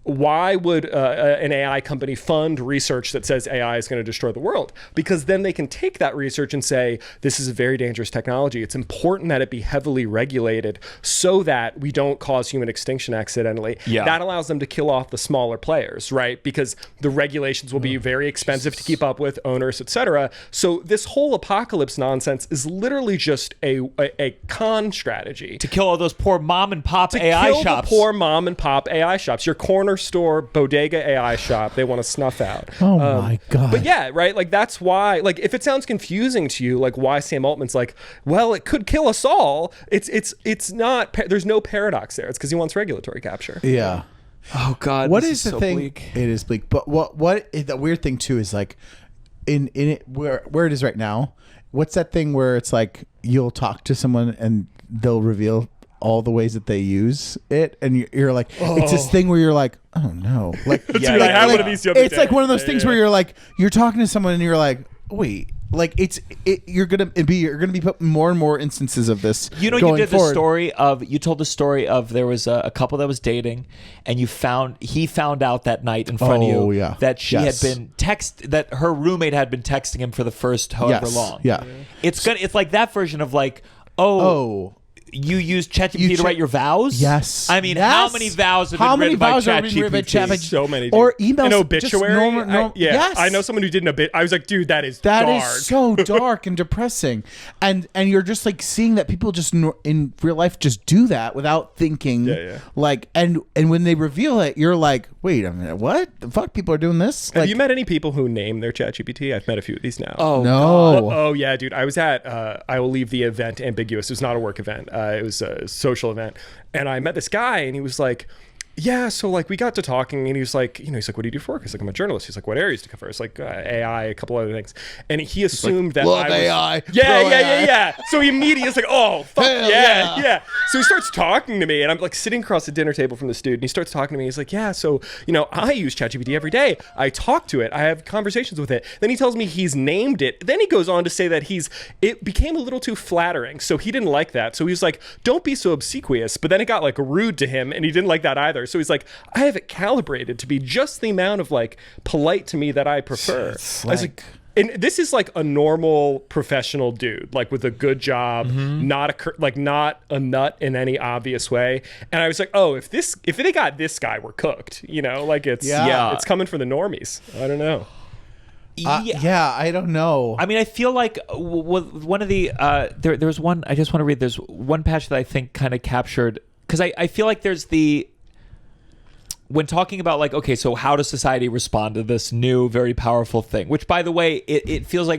Why would an AI company fund research that says AI is going to destroy the world? Because then they can take that research and say, this is a very dangerous technology. It's important that it be heavily regulated so that we don't cause human extinction accidentally. Yeah. That allows them to kill off the smaller players, right? Because the regulations will be very expensive to keep up with, onerous, etc. So this whole apocalypse nonsense is literally just a con strategy. To kill all those poor mom and pop AI shops. To kill the poor mom and pop AI shops. Your corner store bodega AI shop they want to snuff out. Oh my god. But yeah, right, that's why, if it sounds confusing to you, why Sam Altman's well, it could kill us all, it's not, there's no paradox there. It's because he wants regulatory capture. Yeah. Oh god. What is the so thing? Bleak. It is bleak. But what the weird thing too is in it where it is right now, what's that thing where it's you'll talk to someone and they'll reveal all the ways that they use it, and you're it's this thing where you're oh no, I had one of these the other it's day. One of those things where you're talking to someone and you're wait, you're gonna be putting more and more instances of this. You did the story of, you told the story of, there was a couple that was dating, and he found out that night in front of you that she had been that her roommate had been texting him for the first however long. Yeah. It's like that version of you use ChatGPT to write your vows? Yes. I mean, how many vows have been written by ChatGPT? So many. Or emails. An obituary? Yes. I know someone who did an obituary. I was dude, that is dark. That is so dark and depressing. And you're just seeing that people just in real life just do that without thinking. Yeah. And when they reveal it, you're wait a minute, what the fuck? People are doing this? Have you met any people who name their ChatGPT? I've met a few of these now. Oh no. Oh yeah, dude. I was at I will leave the event ambiguous. It was not a work event. It was a social event, and I met this guy, and he was yeah, so we got to talking, and he was he's what do you do for work? He's I'm a journalist. He's what areas do you cover? It's AI, a couple other things, and he assumed that love I was AI. Yeah. So he immediately is oh fuck yeah. So he starts talking to me, and I'm sitting across the dinner table from this dude, and he starts talking to me. He's yeah, so I use ChatGPT every day. I talk to it. I have conversations with it. Then he tells me he's named it. Then he goes on to say that it became a little too flattering, so he didn't like that. So he was don't be so obsequious. But then it got rude to him, and he didn't like that either. So he's I have it calibrated to be just the amount of polite to me that I prefer. I was and this is a normal professional dude, with a good job, not a nut in any obvious way. And I was oh, if they got this guy, we're cooked. It's coming for the normies. I don't know. I don't know. I mean, I feel one of the there's one I just want to read. There's one patch that I think kind of captured, because I feel there's when talking about okay, so how does society respond to this new, very powerful thing? Which, by the way, it feels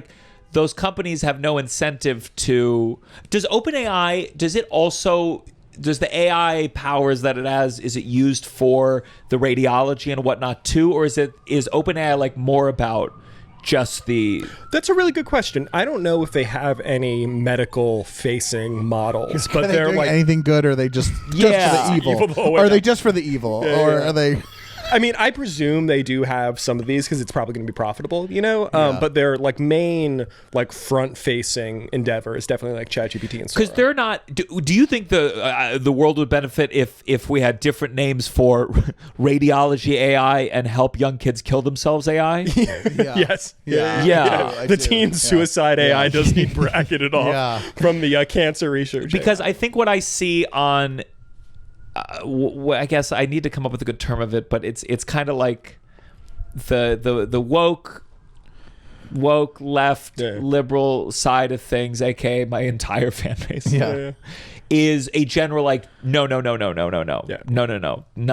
those companies have no incentive to. Does OpenAI? Does it also does the AI powers that it has, is it used for the radiology and whatnot too, or is OpenAI like more about just the... That's a really good question. I don't know if they have any medical facing models, but they're doing like anything good, or are they just for the evil? Or are they just for the evil? Are they... I mean, I presume they do have some of these because it's probably going to be profitable, but their like main like front-facing endeavor is definitely like ChatGPT and Sora. Because they're not. Do you think the world would benefit if we had different names for radiology AI and help young kids kill themselves AI? Yes. Yeah. The teen suicide AI does need bracketed off from the cancer research. Because AI. I think what I see on. I guess I need to come up with a good term of it, but it's kind of like the woke left liberal side of things, aka my entire fan base, is a general like no, none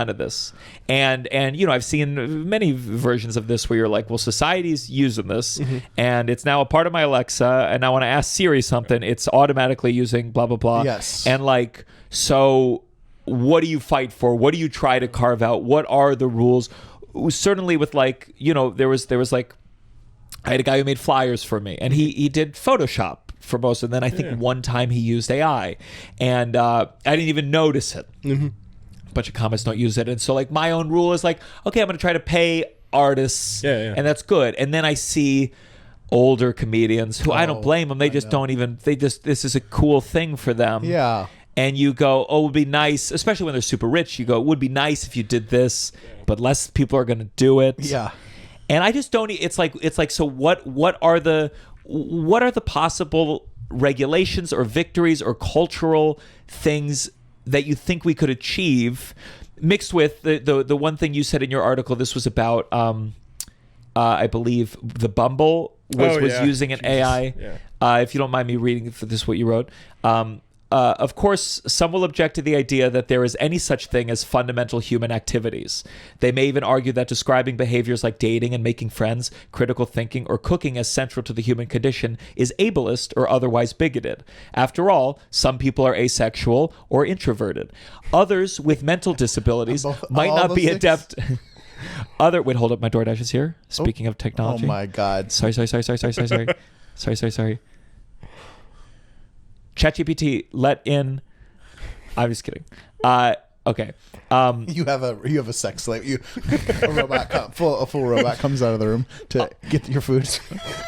of this, and I've seen many versions of this where you're like, well, society's using this, and it's now a part of my Alexa, and I want to ask Siri something, it's automatically using blah blah blah, and like so. What do you fight for? What do you try to carve out? What are the rules? Certainly with like, there was like, I had a guy who made flyers for me, and he did Photoshop for most, and then I think one time he used AI, and I didn't even notice it. A bunch of comics don't use it, and so like my own rule is like, okay, I'm going to try to pay artists, and that's good. And then I see older comedians who I don't blame them. They just don't even. This is a cool thing for them. Yeah. And you go, oh, it would be nice, especially when they're super rich. You go, it would be nice if you did this, but less people are going to do it. Yeah. And I just don't. It's like. So what are the possible regulations or victories or cultural things that you think we could achieve, mixed with the one thing you said in your article? This was about, I believe, the Bumble was using an AI. Yeah. If you don't mind me reading for this, what you wrote. Of course, some will object to the idea that there is any such thing as fundamental human activities. They may even argue that describing behaviors like dating and making friends, critical thinking, or cooking as central to the human condition is ableist or otherwise bigoted. After all, some people are asexual or introverted. Others with mental disabilities might not be adept... Wait, hold up, my DoorDash is here. Speaking of technology. Oh my God. Sorry. Sorry. ChatGPT let in. I'm just kidding. Okay. You have a sex slave. A full robot comes out of the room to get your food.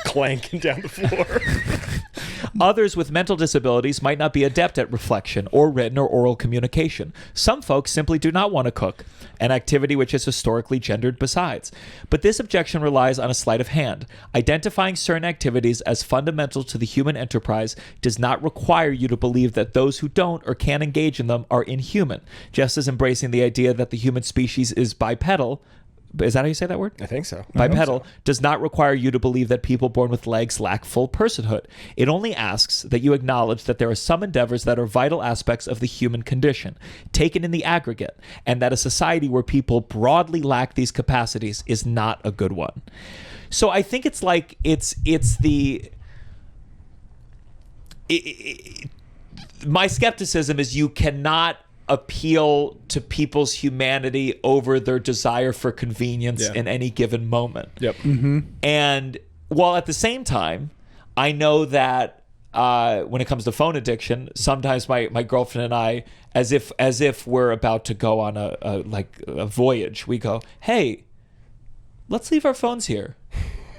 Clanking down the floor. Others with mental disabilities might not be adept at reflection or written or oral communication. Some folks simply do not want to cook, an activity which is historically gendered besides. But this objection relies on a sleight of hand. Identifying certain activities as fundamental to the human enterprise does not require you to believe that those who don't or can't engage in them are inhuman, just as embracing the idea that the human species is bipedal. Is that how you say that word? I think so. Bipedal does not require you to believe that people born with legs lack full personhood. It only asks that you acknowledge that there are some endeavors that are vital aspects of the human condition, taken in the aggregate, and that a society where people broadly lack these capacities is not a good one. So I think it's like my skepticism is you cannot appeal to people's humanity over their desire for convenience in any given moment. Yep. Mm-hmm. And while at the same time, I know that when it comes to phone addiction, sometimes my girlfriend and I, as if we're about to go on a voyage, we go, hey, let's leave our phones here.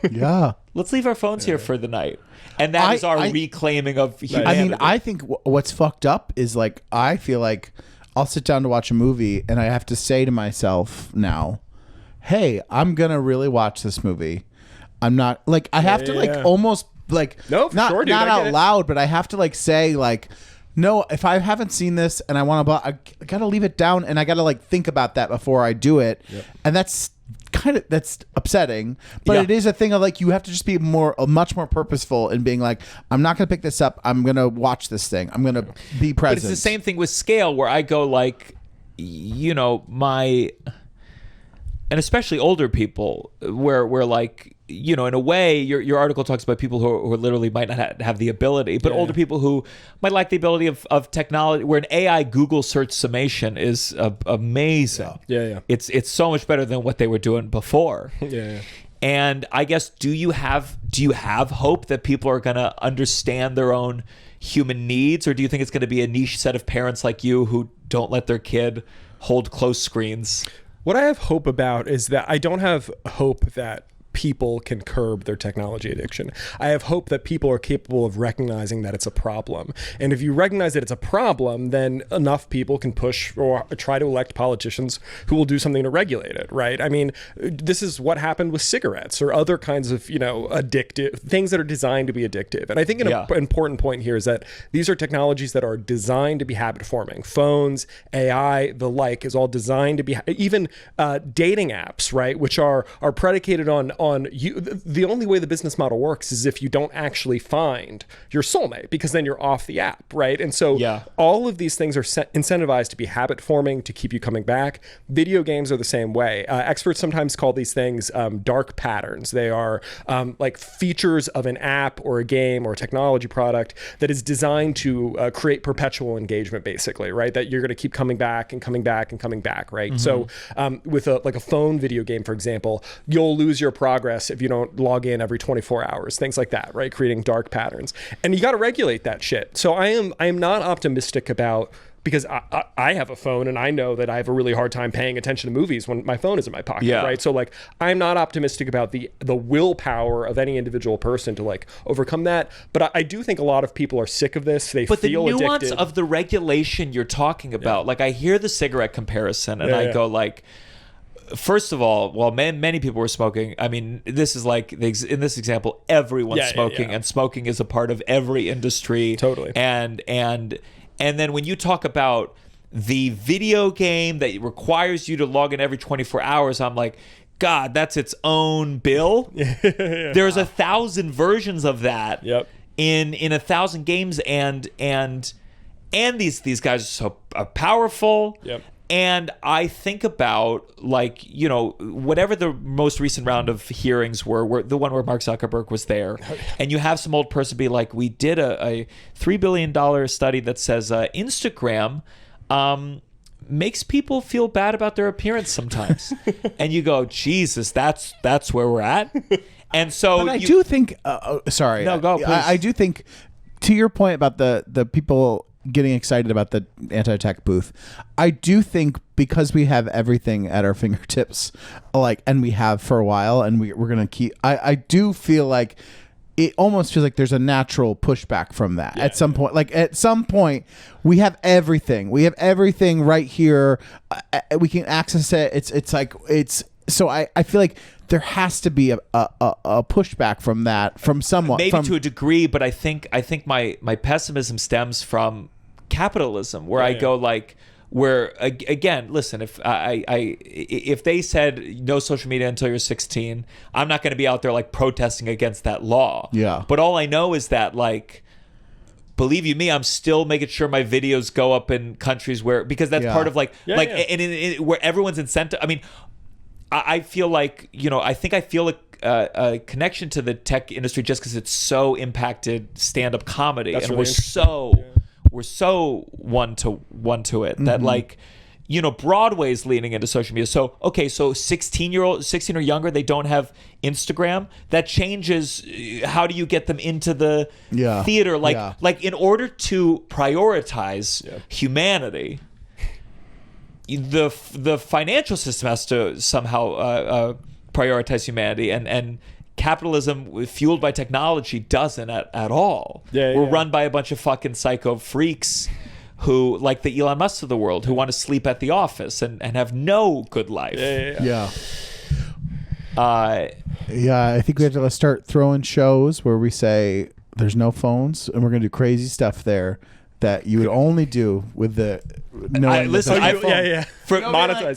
Yeah. Let's leave our phones here for the night. And that is our reclaiming of humanity. I mean, I think what's fucked up is like, I feel like I'll sit down to watch a movie and I have to say to myself now, hey, I'm going to really watch this movie. I'm not like, I have to like almost like, no, for not, sure, dude, not out it. loud, but I have to like say like, no, if I haven't seen this and I want to, I got to leave it down and I got to like think about that before I do it. Yep. And that's upsetting, but it is a thing of like, you have to just be much more purposeful in being like, I'm not going to pick this up. I'm going to watch this thing. I'm going to be present. But it's the same thing with scale where I go like, and especially older people where like, in a way, your article talks about people who literally might not have the ability, but older people who might lack the ability of technology, where an AI Google search summation is amazing. Yeah. It's so much better than what they were doing before. Yeah. And I guess, do you have hope that people are going to understand their own human needs, or do you think it's going to be a niche set of parents like you who don't let their kid hold close screens? What I have hope about is that I don't have hope that people can curb their technology addiction. I have hope that people are capable of recognizing that it's a problem. And if you recognize that it's a problem, then enough people can push or try to elect politicians who will do something to regulate it, right? I mean, this is what happened with cigarettes or other kinds of, addictive things that are designed to be addictive. And I think an important point here is that these are technologies that are designed to be habit forming. Phones, AI, the like is all designed to be, even dating apps, right? Which are predicated on you. The only way the business model works is if you don't actually find your soulmate, because then you're off the app, right? And so all of these things are incentivized to be habit forming, to keep you coming back. Video games are the same way. Experts sometimes call these things dark patterns. They are like features of an app or a game or a technology product that is designed to create perpetual engagement, basically, right? That you're going to keep coming back and coming back and coming back, right? So with a phone video game, for example, you'll lose your progress if you don't log in every 24 hours, things like that, right? Creating dark patterns. And you got to regulate that shit. So I am not optimistic about, because I have a phone and I know that I have a really hard time paying attention to movies when my phone is in my pocket, right? So like, I'm not optimistic about the willpower of any individual person to like overcome that. But I do think a lot of people are sick of this. They feel addicted. But the nuance of the regulation you're talking about, like I hear the cigarette comparison and I go like, first of all, while many people were smoking, I mean, this is like, in this example, everyone's smoking, and smoking is a part of every industry. Totally. And then when you talk about the video game that requires you to log in every 24 hours, I'm like, God, that's its own bill. There's 1,000 versions of that in 1,000 games, and these guys are so powerful. And I think about, like, whatever the most recent round of hearings were the one where Mark Zuckerberg was there. And you have some old person be like, we did a $3 billion study that says Instagram makes people feel bad about their appearance sometimes. And you go, Jesus, that's where we're at. And so but I do think, sorry. No, go, please. I do think, to your point about the people getting excited about the anti-tech booth, I do think because we have everything at our fingertips, like, and we have for a while, and we're gonna keep, I do feel like it almost feels like there's a natural pushback from that at some point. Like at some point we have everything right here, we can access it. It's like, so I feel like there has to be a pushback from that, from someone. Maybe to a degree, but I think my pessimism stems from capitalism, where I go like, where again, listen, if they said no social media until you're 16, I'm not going to be out there like protesting against that law. But all I know is that, like, believe you me, I'm still making sure my videos go up in countries where, because that's part of and where everyone's incentive. I mean, I feel like, I think I feel a connection to the tech industry just because it's so impacted stand-up comedy. That's and really we're so one to it that, like, Broadway's leaning into social media. So, okay, so 16 or younger, they don't have Instagram. That changes how do you get them into the theater? Like in order to prioritize humanity, the financial system has to somehow prioritize humanity, and capitalism fueled by technology doesn't at all. We're run by a bunch of fucking psycho freaks who, like the Elon Musks of the world, who want to sleep at the office and have no good life. I think we have to start throwing shows where we say there's no phones, and we're going to do crazy stuff there that you would only do with the monetize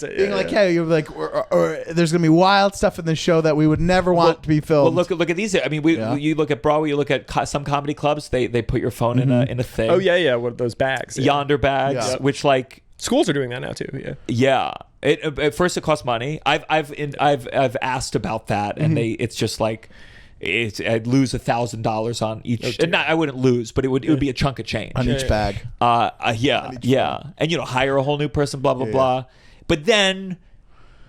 it. Being like, hey, you're like, or there's gonna be wild stuff in the show that we would never want to be filmed. Well, look at these. I mean, you look at Broadway. You look at some comedy clubs. They put your phone in a thing. Oh yeah, what are those bags? Yonder bags, which, like, schools are doing that now too. Yeah. At first, it costs money. I've asked about that, and it's just like I'd lose $1,000 on each. I wouldn't lose, but it would be a chunk of change on each bag. Yeah, and hire a whole new person, blah blah blah. But then,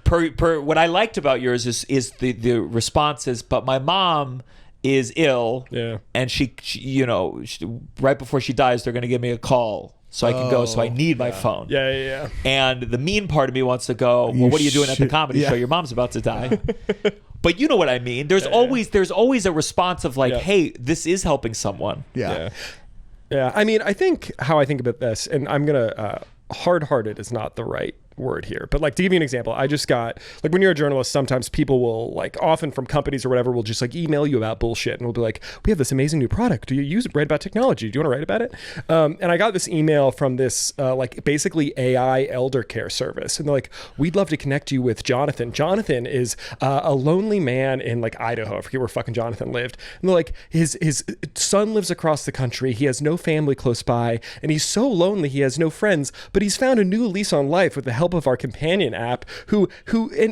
per what I liked about yours is the responses. But my mom is ill, and she right before she dies, they're going to give me a call. So I can go. So I need my phone. Yeah. And the mean part of me wants to go. Well, what are you doing at the comedy show? Your mom's about to die. But you know what I mean. There's always a response of like, hey, this is helping someone. Yeah. I mean, I think how I think about this, and I'm gonna hard-hearted is not the right word here, but like to give you an example, I just got like when you're a journalist, sometimes people will like often from companies or whatever will just like email you about bullshit and we'll be like, we have this amazing new product. Do you use it? Write about technology? Do you want to write about it? And I got this email from this like basically AI elder care service, and they're like, we'd love to connect you with Jonathan. Jonathan is a lonely man in like Idaho. I forget where fucking Jonathan lived. And they're like, his son lives across the country. He has no family close by, and he's so lonely he has no friends. But he's found a new lease on life with the help of our companion app and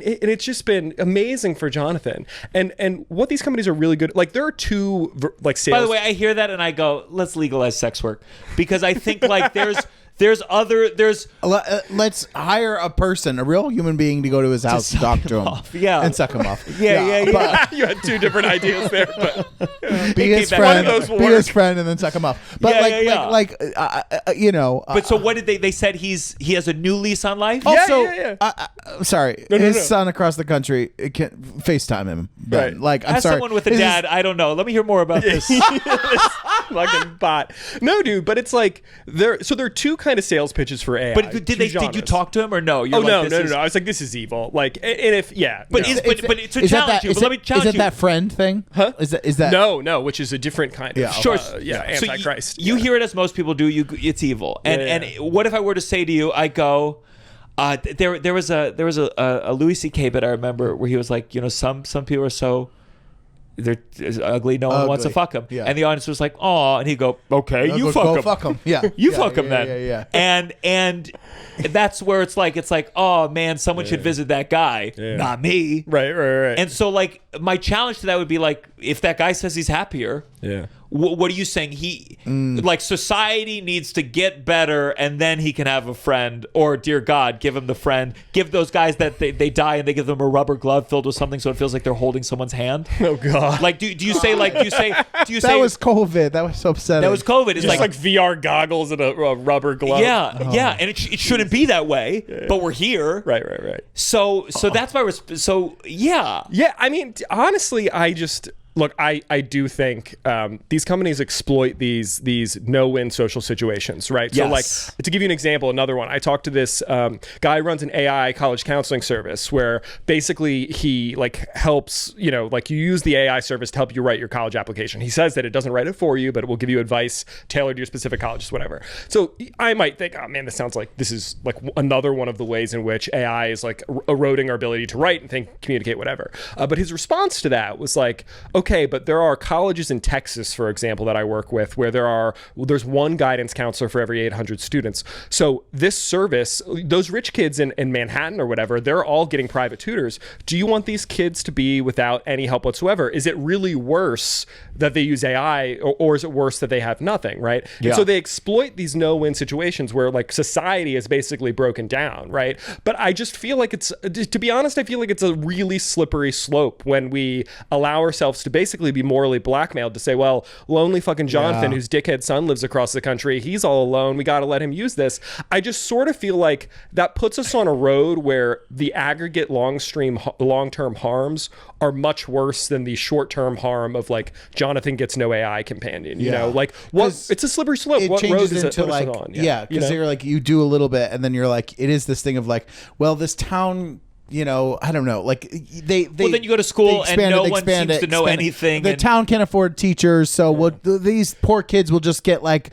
it's just been amazing for Jonathan. And what these companies are really good, like there are two like sales. By the way, I hear that and I go, let's legalize sex work, because I think like there's let's hire a person, a real human being, to go to his house, talk to him, and suck him off. Yeah. You had two different ideas there, but be his friend, and then suck him off. But But so what did they said he has a new lease on life? Also, sorry, his son across the country can FaceTime him. Right. Like, I'm As sorry. someone with a dad, I don't know. Let me hear more about this. Fucking bot. No, dude, but it's like there are two kind of sales pitches for AI. But did you talk to him or no? No. I was like, this is evil. Like, and if but it's a challenge you. But let me challenge you. Is it that friend thing? Huh? Is that no, which is a different kind of Antichrist. So you hear it as most people do. It's evil. And what if I were to say to you, I go, there was a Louis C.K. bit I remember where he was like, some people are so. They're ugly. No one wants to fuck them, and the audience was like, "Oh," and he'd go, "Okay, you fuck them. Yeah, you fuck them then." Yeah. And that's where it's like, "Oh man, someone should visit that guy, not me." Right. And so like my challenge to that would be like, if that guy says he's happier, what are you saying? Like society needs to get better, and then he can have a friend, or dear God, give him the friend. Give those guys that they die and they give them a rubber glove filled with something so it feels like they're holding someone's hand. Oh God! Like do you say that was COVID? That was so upsetting. That was COVID. It's just like VR goggles and a rubber glove. Yeah, and it shouldn't be that way, but we're here. Right. So that's my Yeah. I mean, honestly, Look, I do think these companies exploit these no-win social situations, right? So, like, to give you an example, another one, I talked to this guy who runs an AI college counseling service where basically he, like, helps, you use the AI service to help you write your college application. He says that it doesn't write it for you, but it will give you advice tailored to your specific colleges, whatever. So I might think, oh, man, this sounds like this is, like, another one of the ways in which AI is, like, eroding our ability to write and think, communicate, whatever. But his response to that was like, okay, but there are colleges in Texas, for example, that I work with where there's one guidance counselor for every 800 students. So this service, those rich kids in Manhattan or whatever, they're all getting private tutors. Do you want these kids to be without any help whatsoever? Is it really worse that they use AI, or is it worse that they have nothing, right? Yeah. And so they exploit these no-win situations where like society is basically broken down, right? But I just feel like to be honest, I feel like it's a really slippery slope when we allow ourselves to basically be morally blackmailed to say, well, lonely fucking Jonathan, whose dickhead son lives across the country, he's all alone, we got to let him use this. I just sort of feel like that puts us on a road where the aggregate long-term harms are much worse than the short-term harm of like Jonathan gets no AI companion, you know, like it's a slippery slope. What road does it put us on? Because you're like, you do a little bit and then you're like, it is this thing of like, well, this town, I don't know. Like well, then you go to school and no one seems to know anything. The town can't afford teachers, so these poor kids will just get like,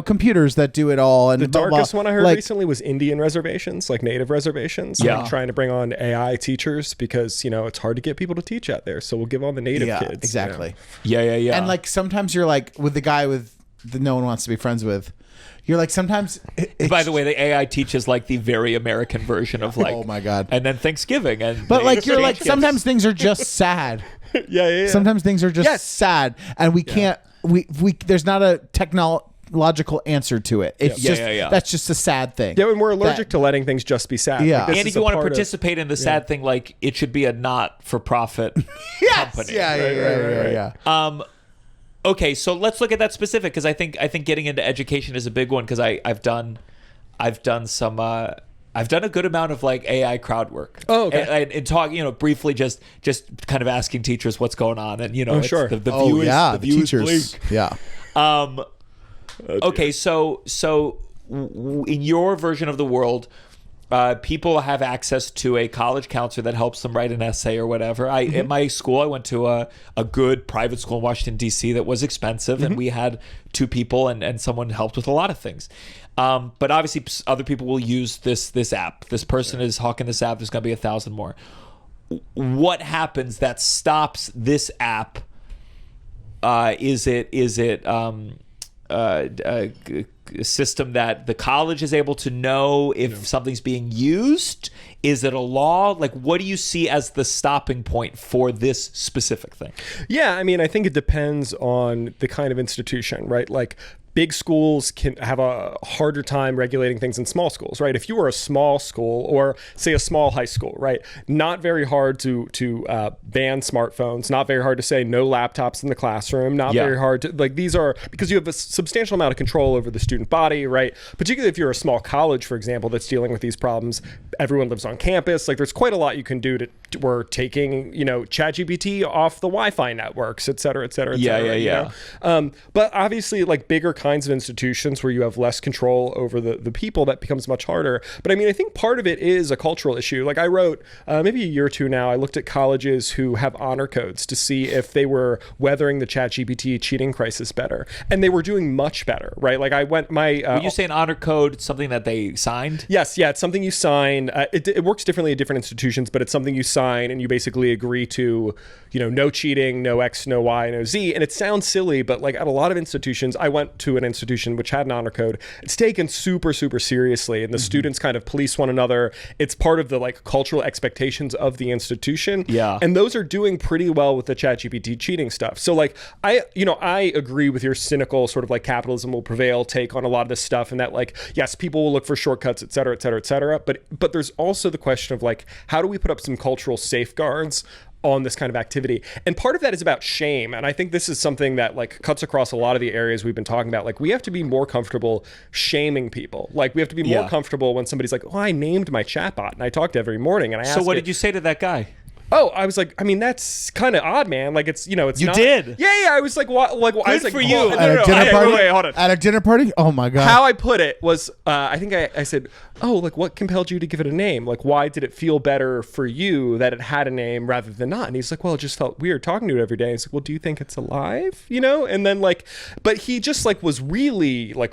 computers that do it all. And the darkest one I heard recently was Indian reservations, like native reservations. Like trying to bring on AI teachers because it's hard to get people to teach out there. So we'll give on the native kids. Exactly. Yeah. And like sometimes you're like with the guy that no one wants to be friends with. You're like sometimes. By the way, the AI teaches like the very American version of like. Oh my God. And then Thanksgiving and. But like you're like sometimes things are just sad. Yeah. Sometimes things are just sad, and we can't. We there's not a technological answer to it. It's just that's just a sad thing. Yeah, and we're allergic to letting things just be sad. Yeah. Like, and if you want to participate in the sad thing, like it should be a not-for-profit company. Yeah. Okay, so let's look at that specific because I think getting into education is a big one because I've done a good amount of like AI crowd work. Oh, okay. And talk, briefly just kind of asking teachers what's going on, and it's sure. the view is the teachers. bleak. Yeah. Okay, so in your version of the world, people have access to a college counselor that helps them write an essay or whatever. At my school, I went to a good private school in Washington, D.C. that was expensive, and we had 2 people, and someone helped with a lot of things. But obviously, other people will use this app. This person is hawking this app. There's going to be 1,000 more. What happens that stops this app? Is it a system that the college is able to know if something's being used? Is it a law? Like, what do you see as the stopping point for this specific thing? Yeah, I mean, I think it depends on the kind of institution, right? Like, big schools can have a harder time regulating things than small schools, right? If you were a small school or say a small high school, right? Not very hard to ban smartphones, not very hard to say no laptops in the classroom, not very hard to, like these are, because you have a substantial amount of control over the student body, right? Particularly if you're a small college, for example, that's dealing with these problems. Everyone lives on campus. Like there's quite a lot you can do we're taking, ChatGPT off the Wi-Fi networks, et cetera, et cetera, et cetera. Yeah. But obviously like bigger kinds of institutions where you have less control over the people, that becomes much harder. But I mean, I think part of it is a cultural issue. Like I wrote maybe a year or two now, I looked at colleges who have honor codes to see if they were weathering the ChatGPT cheating crisis better. And they were doing much better, right? Like I went when you say an honor code, something that they signed? Yes. Yeah. It's something you sign. It works differently at different institutions, but it's something you sign and you basically agree to, no cheating, no X, no Y, no Z. And it sounds silly, but like at a lot of institutions, I went to an institution which had an honor code. It's taken super, super seriously, and the students kind of police one another. It's part of the like cultural expectations of the institution. Yeah. And those are doing pretty well with the ChatGPT cheating stuff. So like I agree with your cynical sort of like capitalism will prevail take on a lot of this stuff, and that like, yes, people will look for shortcuts, et cetera, et cetera, et cetera. But there's also the question of like, how do we put up some cultural safeguards on this kind of activity? And part of that is about shame. And I think this is something that like cuts across a lot of the areas we've been talking about. Like we have to be more comfortable shaming people. Like we have to be more comfortable when somebody's like, oh, I named my chatbot and I talked every morning and I asked So what did you say to that guy? Oh, I was like, I mean, that's kind of odd, man. Like, it's, it's you not. did. Yeah. I was like, what? Like, I was like, for you. At a dinner party? Wait, hold on. At a dinner party? Oh my God. How I put it was, I think I said, oh, like, what compelled you to give it a name? Like, why did it feel better for you that it had a name rather than not? And he's like, well, it just felt weird talking to it every day. He's like, well, do you think it's alive? And then like, but he just like was really like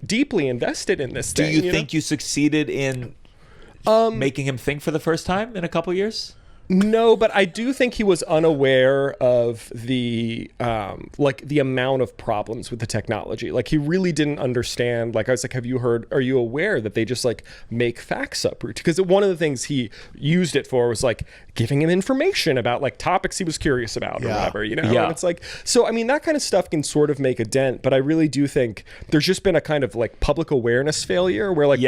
deeply invested in this thing. Do you think you succeeded in making him think for the first time in a couple years? No, but I do think he was unaware of the the amount of problems with the technology. Like he really didn't understand. Like I was like, are you aware that they just like make facts up? Because one of the things he used it for was like giving him information about like topics he was curious about or whatever, Yeah. And it's like, so I mean, that kind of stuff can sort of make a dent, but I really do think there's just been a kind of like public awareness failure where like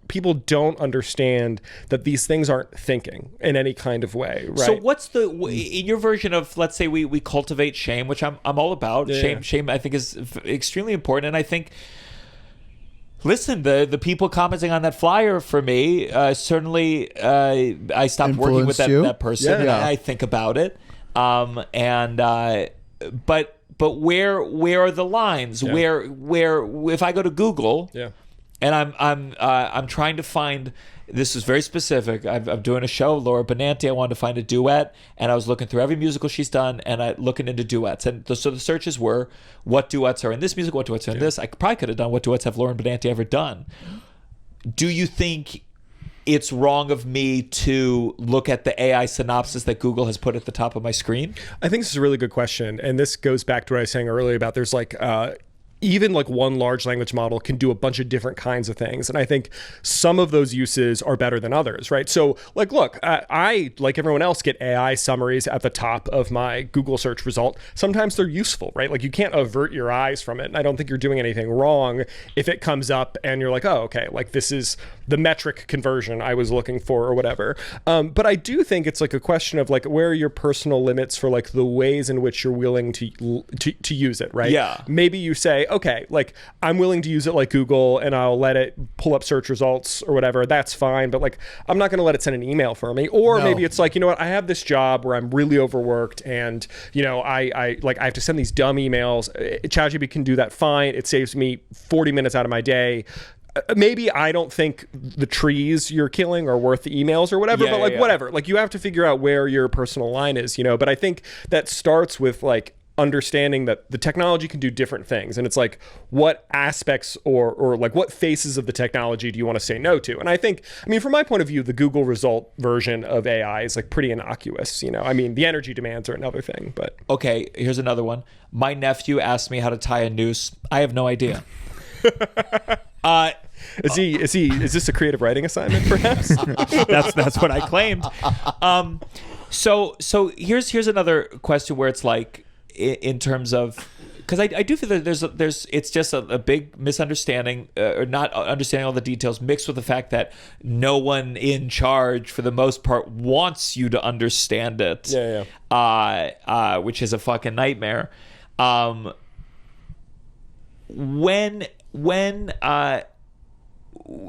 people don't understand that these things aren't thinking in any kind of way, right? So what's in your version of, let's say we cultivate shame, which I'm all about. Shame I think is extremely important, and I think, listen, the people commenting on that flyer for me, certainly I stopped working with that person, and I think about it, but where are the lines? Where if I go to Google, and I'm trying to find. This is very specific. I'm doing a show, Laura Benanti. I wanted to find a duet, and I was looking through every musical she's done, and I looking into duets. And so the searches were, what duets are in this musical, what duets are in this. I probably could have done, what duets have Lauren Benanti ever done? Do you think it's wrong of me to look at the AI synopsis that Google has put at the top of my screen? I think this is a really good question. And this goes back to what I was saying earlier about there's like even like one large language model can do a bunch of different kinds of things. And I think some of those uses are better than others, right? So like, look, I, like everyone else, get AI summaries at the top of my Google search result. Sometimes they're useful, right? Like you can't avert your eyes from it. And I don't think you're doing anything wrong if it comes up and you're like, oh, okay, like this is the metric conversion I was looking for or whatever. But I do think it's like a question of like, where are your personal limits for like the ways in which you're willing to use it, right? Yeah. Maybe you say, okay, like I'm willing to use it like Google and I'll let it pull up search results or whatever. That's fine. But like, I'm not going to let it send an email for me. Or maybe it's like, you know what? I have this job where I'm really overworked and, you know, I have to send these dumb emails. ChatGPT can do that fine. It saves me 40 minutes out of my day. Maybe I don't think the trees you're killing are worth the emails or whatever, but like whatever. Like you have to figure out where your personal line is, you know. But I think that starts with like understanding that the technology can do different things, and it's like what aspects or like what faces of the technology do you want to say no to? And I think, I mean, from my point of view, the Google result version of AI is like pretty innocuous, you know. I mean, the energy demands are another thing, but Okay, here's another one. My nephew asked me how to tie a noose. I have no idea. is this a creative writing assignment perhaps? That's what I claimed. So here's another question where it's like, in terms of, because I do feel that there's it's just a big misunderstanding or not understanding all the details, mixed with the fact that no one in charge for the most part wants you to understand it. Which is a fucking nightmare. When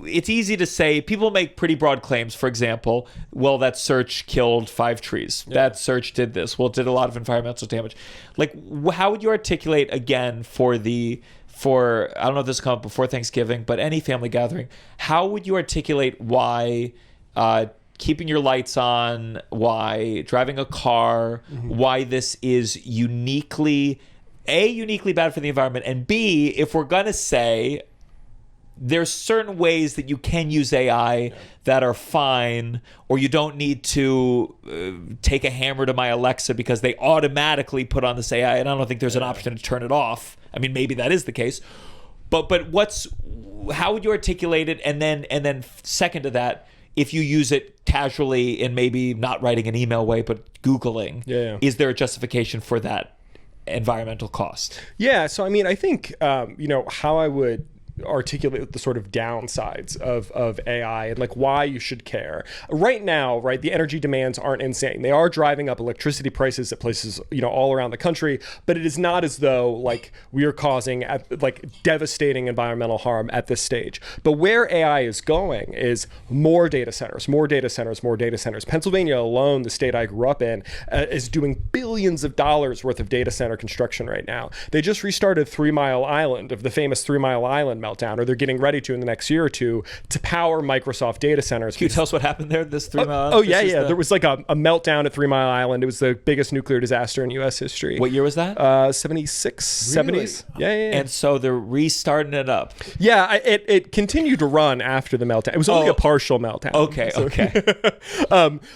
it's easy to say, people make pretty broad claims. For example, well, that search killed 5 trees. That search did this. Well, it did a lot of environmental damage. Like, how would you articulate, again, for I don't know if this come up before Thanksgiving, but any family gathering, how would you articulate why keeping your lights on, why driving a car, why this is uniquely bad for the environment, and B, if we're going to say there's certain ways that you can use AI that are fine, or you don't need to take a hammer to my Alexa because they automatically put on this AI, and I don't think there's an option to turn it off. I mean, maybe that is the case, but how would you articulate it? And then second to that, if you use it casually in maybe not writing an email way, but Googling, is there a justification for that environmental cost? Yeah. So, I mean, I think, how I would articulate the sort of downsides of AI and like why you should care. Right now, right, the energy demands aren't insane. They are driving up electricity prices at places, you know, all around the country, but it is not as though like we are causing like devastating environmental harm at this stage. But where AI is going is more data centers. Pennsylvania alone, the state I grew up in, is doing billions of dollars worth of data center construction right now. They just restarted 3 Mile Island, of the famous 3 Mile Island meltdown, or they're getting ready to in the next year or two, to power Microsoft data centers. Can you tell us what happened there? This 3 Mile Island? Oh, yeah. There was like a meltdown at 3 Mile Island. It was the biggest nuclear disaster in U.S. history. What year was that? 76, Really? 70s. Yeah. And so they're restarting it up. Yeah, it continued to run after the meltdown. It was only a partial meltdown. Okay.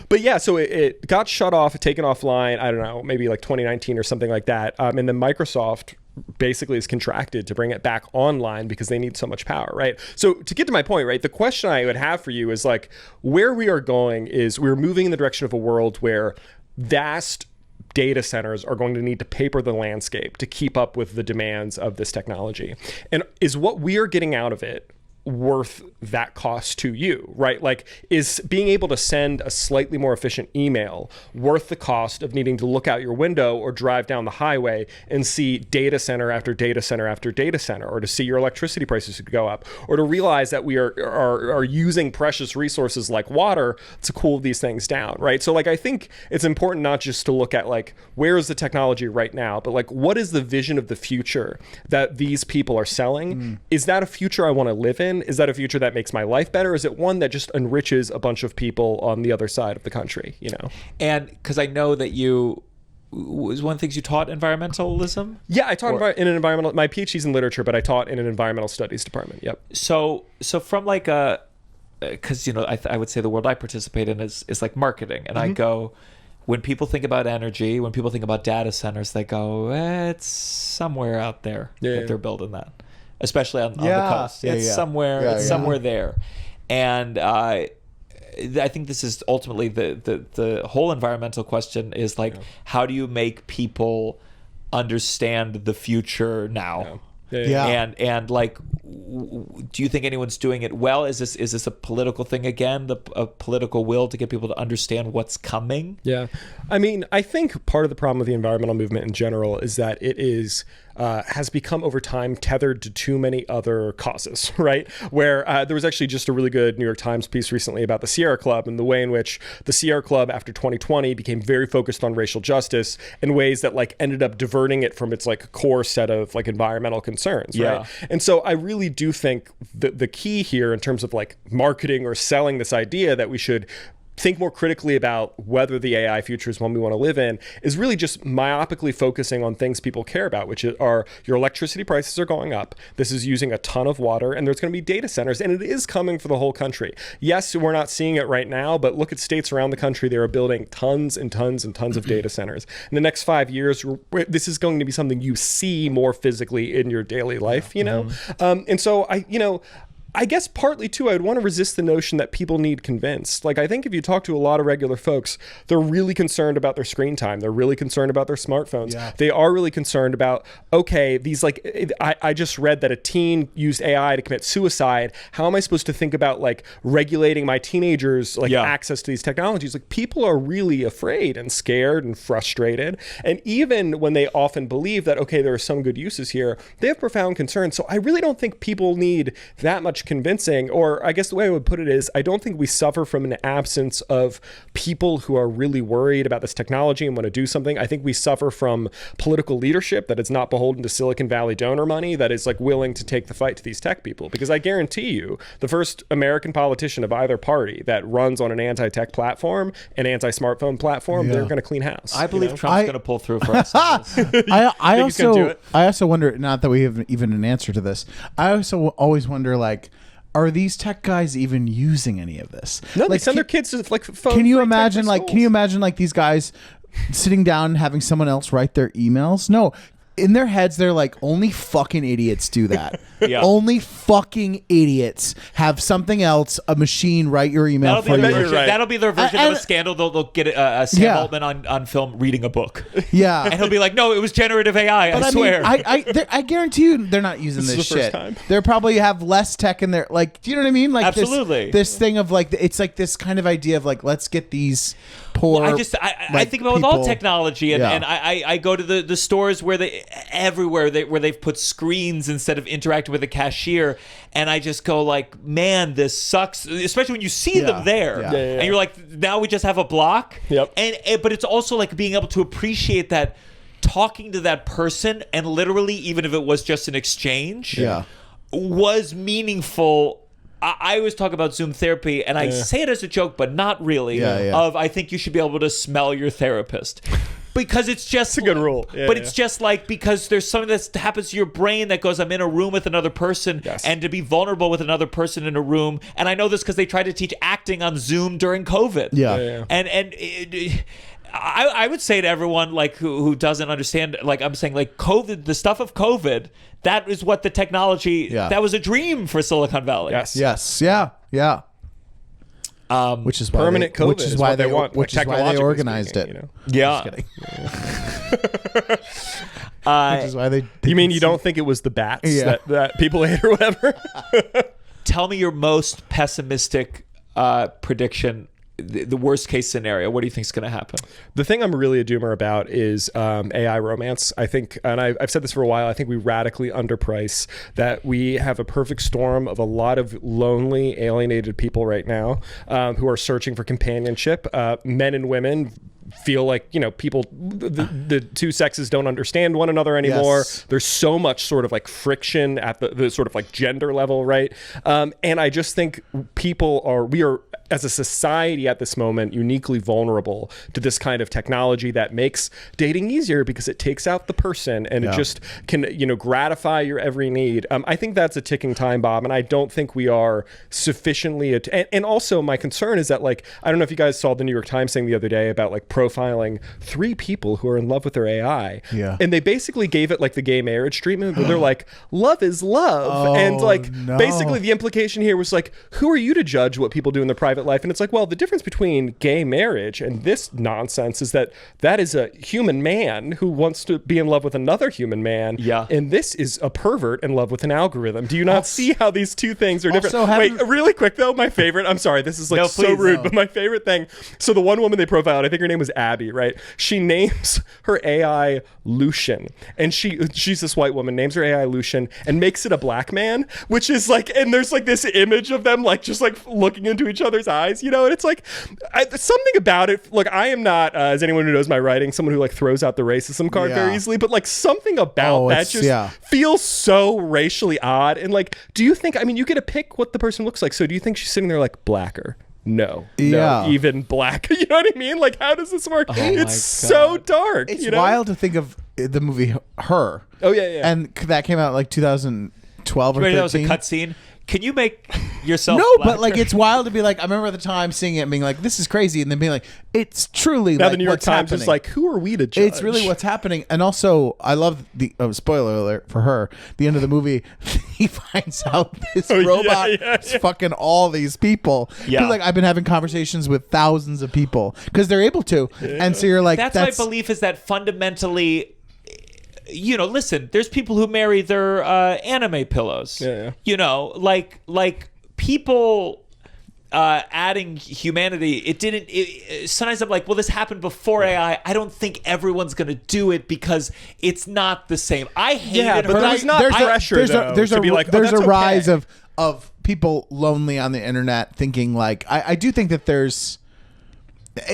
But yeah, so it got shut off, taken offline, I don't know, maybe like 2019 or something like that. And then Microsoft basically is contracted to bring it back online because they need so much power, right? So to get to my point, right, the question I would have for you is like, where we are going is we're moving in the direction of a world where vast data centers are going to need to paper the landscape to keep up with the demands of this technology. And is what we are getting out of it worth that cost to you, right? Like, is being able to send a slightly more efficient email worth the cost of needing to look out your window or drive down the highway and see data center after data center after data center, or to see your electricity prices go up, or to realize that we are using precious resources like water to cool these things down, right? So like, I think it's important not just to look at like, where is the technology right now, but like, what is the vision of the future that these people are selling? Is that a future I want to live in? Is that a future that makes my life better? Is it one that just enriches a bunch of people on the other side of the country, you know? And because I know that was one of the things you taught environmentalism? Yeah, I taught in an environmental, my PhD's in literature, but I taught in an environmental studies department. Yep. So from like because, you know, I would say the world I participate in is like marketing. And I go, when people think about energy, when people think about data centers, they go, it's somewhere out there that they're building that, especially on the coast. It's somewhere there. And I think this is ultimately the whole environmental question is like, how do you make people understand the future now? And like, do you think anyone's doing it well? Is this a political thing again? A political will to get people to understand what's coming? Yeah, I mean, I think part of the problem with the environmental movement in general is that it is has become over time tethered to too many other causes, right? Where there was actually just a really good New York Times piece recently about the Sierra Club and the way in which the Sierra Club after 2020 became very focused on racial justice in ways that like ended up diverting it from its like core set of like environmental concerns, right? And so I really do think the key here in terms of like marketing or selling this idea that we should think more critically about whether the AI future is one we want to live in is really just myopically focusing on things people care about, which are your electricity prices are going up. This is using a ton of water, and there's going to be data centers, and it is coming for the whole country. Yes, we're not seeing it right now, but look at states around the country. They are building tons and tons and tons of data centers. In the next 5 years, this is going to be something you see more physically in your daily life, you know? And so I guess partly too, I'd want to resist the notion that people need convinced. Like, I think if you talk to a lot of regular folks, they're really concerned about their screen time. They're really concerned about their smartphones. Yeah. They are really concerned about, okay, these like, I just read that a teen used AI to commit suicide. How am I supposed to think about like regulating my teenagers' like access to these technologies? Like, people are really afraid and scared and frustrated. And even when they often believe that, okay, there are some good uses here, they have profound concerns. So I really don't think people need that much convincing, or I guess the way I would put it is, I don't think we suffer from an absence of people who are really worried about this technology and want to do something. I think we suffer from political leadership that is not beholden to Silicon Valley donor money, that is like willing to take the fight to these tech people. Because I guarantee you, the first American politician of either party that runs on an anti-tech platform, an anti-smartphone platform, they're going to clean house. I believe Trump's going to pull through for us. I also wonder, not that we have even an answer to this, I also always wonder, like, are these tech guys even using any of this? No, they send their kids to like phone. Can you imagine like these guys sitting down and having someone else write their emails? No. In their heads, they're like, only fucking idiots do that. Only fucking idiots have something else, a machine write your email for you. That'll be their version of a scandal. They'll get Sam Altman on film reading a book. Yeah. And he'll be like, no, it was generative AI, I swear. I guarantee you they're not using this shit. They probably have less tech in there. Like, do you know what I mean? Like, absolutely. This thing of like, it's like this kind of idea of like, let's get these poor. Well, I think about with all technology, and I go to the stores where everywhere where they've put screens instead of interacting with a cashier, and I just go like, man, this sucks, especially when you see them there. And you're like, now we just have a block. But it's also like being able to appreciate that, talking to that person, and literally, even if it was just an exchange, was meaningful. I always talk about Zoom therapy, and I say it as a joke, but not really, of I think you should be able to smell your therapist. Because it's just... It's a good rule. It's just like, because there's something that happens to your brain that goes, I'm in a room with another person, and to be vulnerable with another person in a room. And I know this because they tried to teach acting on Zoom during COVID. And I would say to everyone like who doesn't understand, like I'm saying, like COVID, the stuff of COVID, that is what the technology, that was a dream for Silicon Valley. Which is why permanent COVID. Which is why they want. Which is why they organized it. You know? Which is why they. You mean you don't think it was the bats that people ate or whatever? Tell me your most pessimistic prediction. The worst case scenario. What do you think is going to happen? The thing I'm really a doomer about is AI romance. I think, and I've said this for a while, I think we radically underprice that. We have a perfect storm of a lot of lonely, alienated people right now who are searching for companionship. Men and women feel like, people, the two sexes don't understand one another anymore. There's so much sort of like friction at the sort of like gender level, right? And I just think we are as a society at this moment, uniquely vulnerable to this kind of technology that makes dating easier because it takes out the person and it just can, gratify your every need. I think that's a ticking time bomb, and I don't think we are sufficiently. And also, my concern is that, like, I don't know if you guys saw the New York Times thing the other day about like profiling 3 people who are in love with their AI, and they basically gave it like the gay marriage treatment, where they're like, love is love, and like basically the implication here was like, who are you to judge what people do in their private life? And it's like, well, the difference between gay marriage and this nonsense is that is a human man who wants to be in love with another human man, and this is a pervert in love with an algorithm. Do you not see how these two things are different? Wait, really quick though, my favorite, I'm sorry, this is like rude, but my favorite thing, so the one woman they profiled, I think her name was Abby, right? She names her AI Lucian, and she's this white woman, names her AI Lucian and makes it a black man, which is like, and there's like this image of them like just like looking into each other's eyes, and it's like something about it. Look, I am not, as anyone who knows my writing, someone who like throws out the racism card very easily, but like something about that just feels so racially odd. And like, do you think, I mean, you get to pick what the person looks like, so do you think she's sitting there like blacker? No, even black. You know what I mean? Like, how does this work? It's so dark. It's wild to think of the movie Her. Oh yeah. And that came out like 2012 or 13. That was a cutscene. Can you make yourself No, but like it's wild to be like, I remember at the time seeing it and being like, this is crazy, and then being like, it's truly now like the New York Times happening. is like, who are we to judge? It's really what's happening. And also, I love the spoiler alert for Her. The end of the movie, he finds out this robot is fucking all these people. Yeah, like I've been having conversations with thousands of people because they're able to, and so you're like, that's my belief is that fundamentally. Listen, there's people who marry their anime pillows. Like people adding humanity. Sometimes I'm like, well, this happened before AI. I don't think everyone's going to do it because it's not the same. I hate it. But there's not pressure, there's a rise of people lonely on the internet thinking like, I do think that it's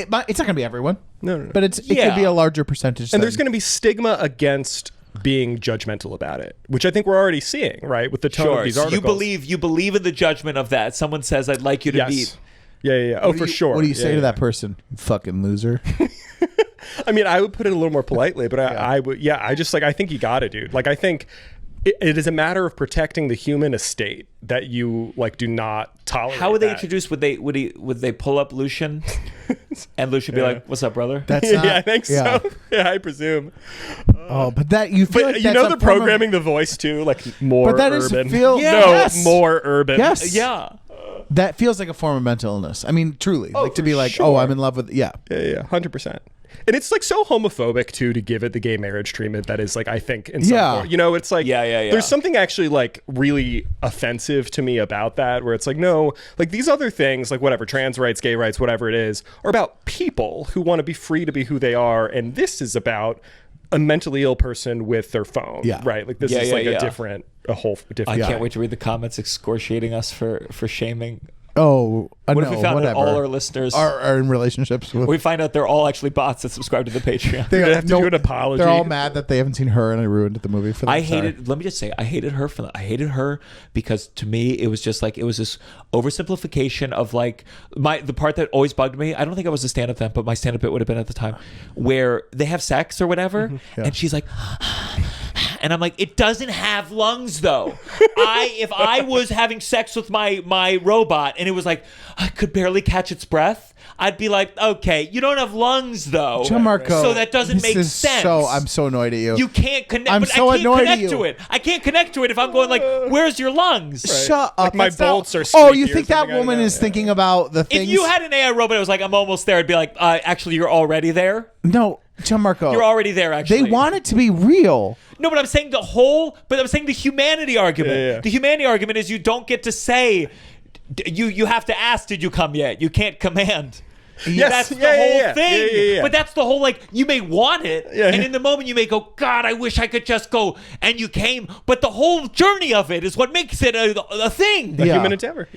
not going to be everyone. No. But it could be a larger percentage. And there's going to be stigma against being judgmental about it, which I think we're already seeing, right? With the tone of these articles. You believe in the judgment of that. Someone says, I'd like you to be. Yeah. Oh, for sure. What do you say to that person? You fucking loser. I mean, I would put it a little more politely, but I would, I just like, I think you got to, dude. Like, I think it is a matter of protecting the human estate that you like do not tolerate. How would they introduce? Would they pull up Lucian, and Lucian be like, "What's up, brother?" That's not, I think so. Yeah, I presume. But that you feel like they're programming the voice too, like more. But that urban. more urban. Yes. Yeah. That feels like a form of mental illness. I mean, truly, like to be like, sure. oh, I'm in love with, yeah, 100%. And it's like so homophobic too to give it the gay marriage treatment that is like, I think in some point, it's like there's something actually like really offensive to me about that, where it's like, no, like these other things, like whatever, trans rights, gay rights, whatever it is, are about people who want to be free to be who they are, and this is about a mentally ill person with their phone, right? Like this is like a whole different. I can't wait to read the comments excoriating us for shaming. Oh, what if we found out all our listeners are in relationships with? We find out they're all actually bots that subscribe to the Patreon. They have to do an apology. They're all mad that they haven't seen Her, and I ruined the movie for them. Let me just say, I hated Her for that. I hated Her because to me it was just like it was this oversimplification of like the part that always bugged me. I don't think I was a stand-up then, but my stand-up bit would have been at the time, where they have sex or whatever, and she's like. And I'm like, it doesn't have lungs though. If I was having sex with my robot and it was like, I could barely catch its breath, I'd be like, okay, you don't have lungs though. Gianmarco, so that doesn't make sense. I'm so annoyed at you. You can't connect. I can't connect to it. I can't connect to it if I'm going like, where's your lungs? Right. Shut up. Like my bolts are. Oh, you think that woman is thinking about the things? If you had an AI robot, it was like, I'm almost there. I'd be like, actually, you're already there. No, Gianmarco, you're already there. Actually, they want it to be real. No, but I'm saying I'm saying the humanity argument. Yeah. The humanity argument is you don't get to say, you have to ask, did you come yet? You can't command. Yes. That's the whole thing. Yeah. But that's the whole, like, you may want it, and in the moment you may go, God, I wish I could just go, and you came. But the whole journey of it is what makes it a thing. A human endeavor,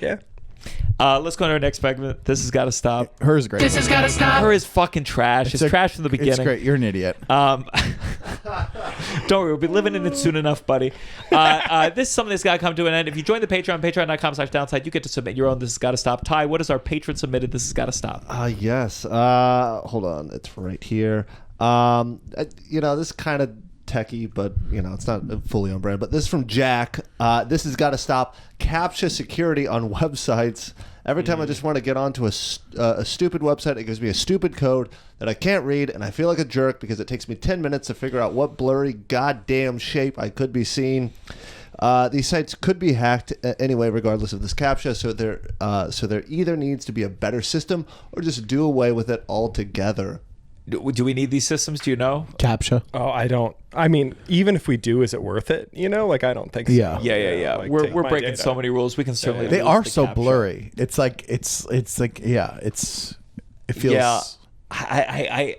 Let's go to our next segment. This has got to stop. Her is great. This has got to stop. Her is fucking trash. It's trash from the beginning. It's great. You're an idiot. Don't worry, we'll be living in it soon enough, buddy. This is something that's got to come to an end. If you join the Patreon, patreon.com/downside, you get to submit your own This Has Got to Stop. Ty, what is our patron submitted This Has Got to Stop? Yes. Hold on. It's right here. This is kind of techie, but it's not fully on brand. But this is from Jack. This has got to stop. CAPTCHA security on websites. Every time I just want to get onto a stupid website, it gives me a stupid code that I can't read, and I feel like a jerk because it takes me 10 minutes to figure out what blurry goddamn shape I could be seeing. These sites could be hacked anyway, regardless of this CAPTCHA. So there either needs to be a better system or just do away with it altogether. Do we need these systems? Do you know? CAPTCHA. Oh, I don't. I mean, even if we do, is it worth it? I don't think so. Yeah. Yeah. Like, We're take my breaking data. so many rules. We can certainly. They lose are the so CAPTCHA. blurry. It feels. Yeah,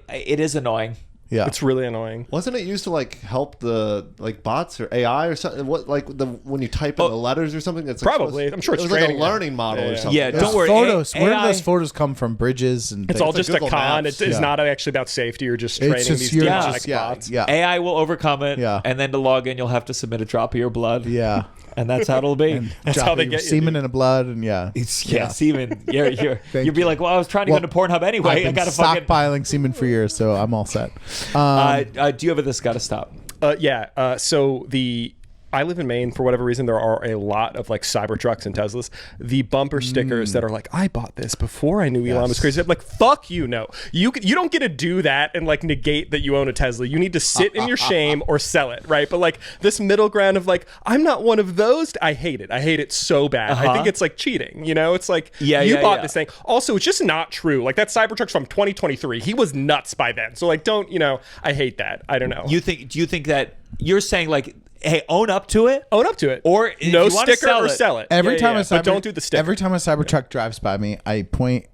it is annoying. Yeah. It's really annoying. Wasn't it used to help the bots or AI or something? What when you type in the letters or something? It's Probably. I'm sure it's it was like a training learning model or something. Yeah, don't worry. Photos. Where do AI those photos come from? Bridges and It's things? all just a Google con. Maps. It's not actually about safety. You're just It's training just these you're demonic just- yeah, bots. yeah. AI will overcome it. Yeah. And then to log in, you'll have to submit a drop of your blood. Yeah. And that's how it'll be. That's Drop how they your get you, semen dude. in the blood and yeah. Semen. You'll Thank be like, well, I was trying to go into Pornhub anyway. I've I been got to fucking. stockpiling semen for years, so I'm all set. Do you have a This Gotta Stop? So I live in Maine. For whatever reason, there are a lot of Cybertrucks and Teslas. The bumper stickers that are like, I bought this before I knew Elon was crazy. I'm like, fuck you, no. You don't get to do that and negate that you own a Tesla. You need to sit in your shame or sell it, right? But this middle ground of I'm not one of those. I hate it. I hate it so bad. I think it's cheating. It's you bought this thing. Also, it's just not true. That Cybertruck's from 2023. He was nuts by then. So don't. I hate that. I don't know. Do you think that you're saying hey, own up to it? Own up to it. Or if no you wanna sticker or sell it. Every time but don't do the sticker. Every time a Cybertruck drives by me, I point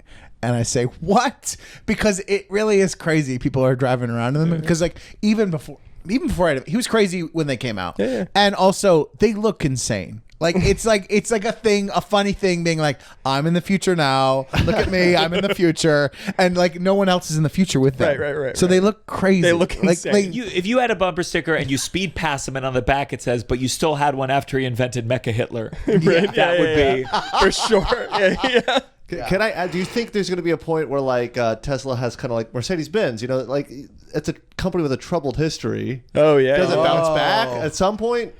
and I say, "What?" Because it really is crazy. People are driving around in them because even before he was crazy when they came out. Yeah. And also they look insane. It's a thing, a funny thing being I'm in the future now. Look at me, I'm in the future. And no one else is in the future with them. Right. So they look crazy. They look insane. If you had a bumper sticker and you speed past him and on the back it says, but you still had one after he invented Mecha Hitler. That would be. For sure. Yeah. Can I? Do you think there's going to be a point where Tesla has kind of Mercedes-Benz? It's a company with a troubled history. Oh yeah. Does it bounce back at some point?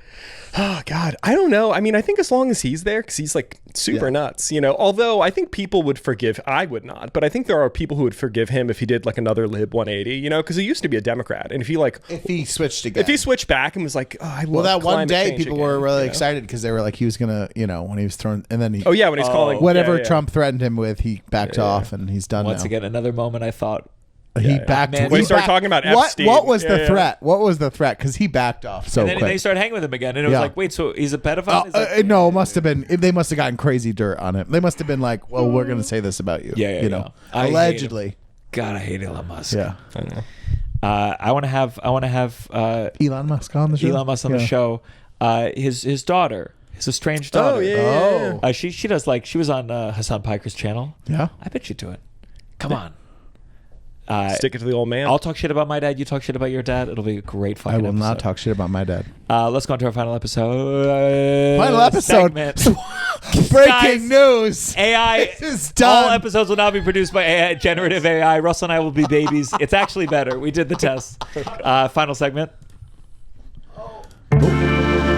Oh God, I don't know. I mean, I think as long as he's there, because he's super nuts, Although I think people would forgive. I would not, but I think there are people who would forgive him if he did another lib 180. Because he used to be a Democrat, and if he switched again. if he switched back and was I love well, that one climate day change people again, were really excited because they were he was gonna, when he was thrown, and then he. Oh yeah, when he's calling Whatever yeah. Trump threatened him with, he backed off, and he's done Once now. again, another moment I thought. He backed. Man, when he started backed- talking about what? Epstein. What was the Yeah. threat? What was the threat? Because he backed off so And then quick. they started hanging with him again. And it was Yeah. wait, so he's a pedophile? Is that- No, it must have been. They must have gotten crazy dirt on him. They must have been well, we're going to say this about you. Yeah. I hate him. Allegedly. God, I hate Elon Musk. Yeah. I know. I want to have Elon Musk on the show. Elon Musk on the show. His daughter, his estranged daughter. Oh yeah. Oh. She does she was on Hassan Piker's channel. Yeah. I bet she'd do it. Come on. Stick it to the old man. I'll talk shit about my dad. You talk shit about your dad. It'll be a great I fucking will not episode. talk shit about my dad. Let's go on to our final episode. Final episode. segment. Breaking Guys, news. AI. This is done. All episodes will now be produced by AI, generative AI. Russell and I will be babies. It's actually better. We did the test. Final segment.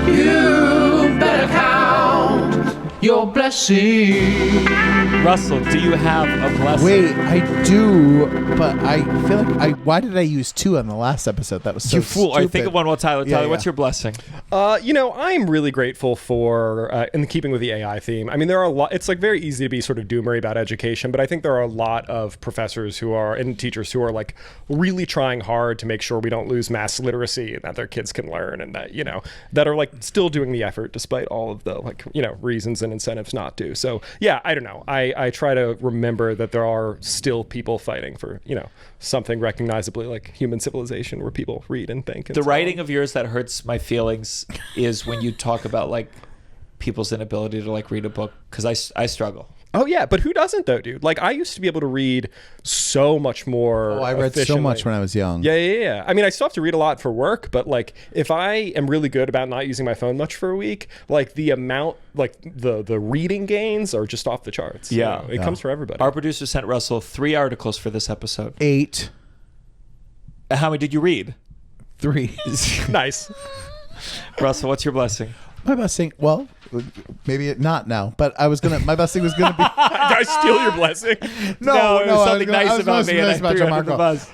You better count your blessings. Russell, do you have a blessing? Wait, I do, but I feel why did I use 2 on the last episode? That was so You fool. All right, think stupid. of one while Tyler. Yeah, Tyler, what's yeah. your blessing? I'm really grateful for, in keeping with the AI theme. I mean, there are a lot. It's very easy to be sort of doomery about education, but I think there are a lot of professors and teachers who are really trying hard to make sure we don't lose mass literacy and that their kids can learn, and that that are still doing the effort despite all of the reasons and incentives not to. So yeah, I don't know. I try to remember that there are still people fighting for something recognizably like human civilization where people read and think. And The writing of yours that hurts my feelings is when you talk about people's inability to read a book, because I struggle. Oh yeah, but who doesn't though, dude? Like I used to be able to read so much more. Oh, I read so much when I was young. Yeah. I mean, I still have to read a lot for work, but like if I am really good about not using my phone much for a week, like the amount, like the reading gains are just off the charts. Yeah. It comes for everybody. Our producer sent Russell 3 articles for this episode. 8. How many did you read? 3. Nice. Russell, what's your blessing? My blessing, well, maybe not now, but my blessing was gonna be. Did I steal your blessing? No, it was something nice about me, and I threw it under the bus.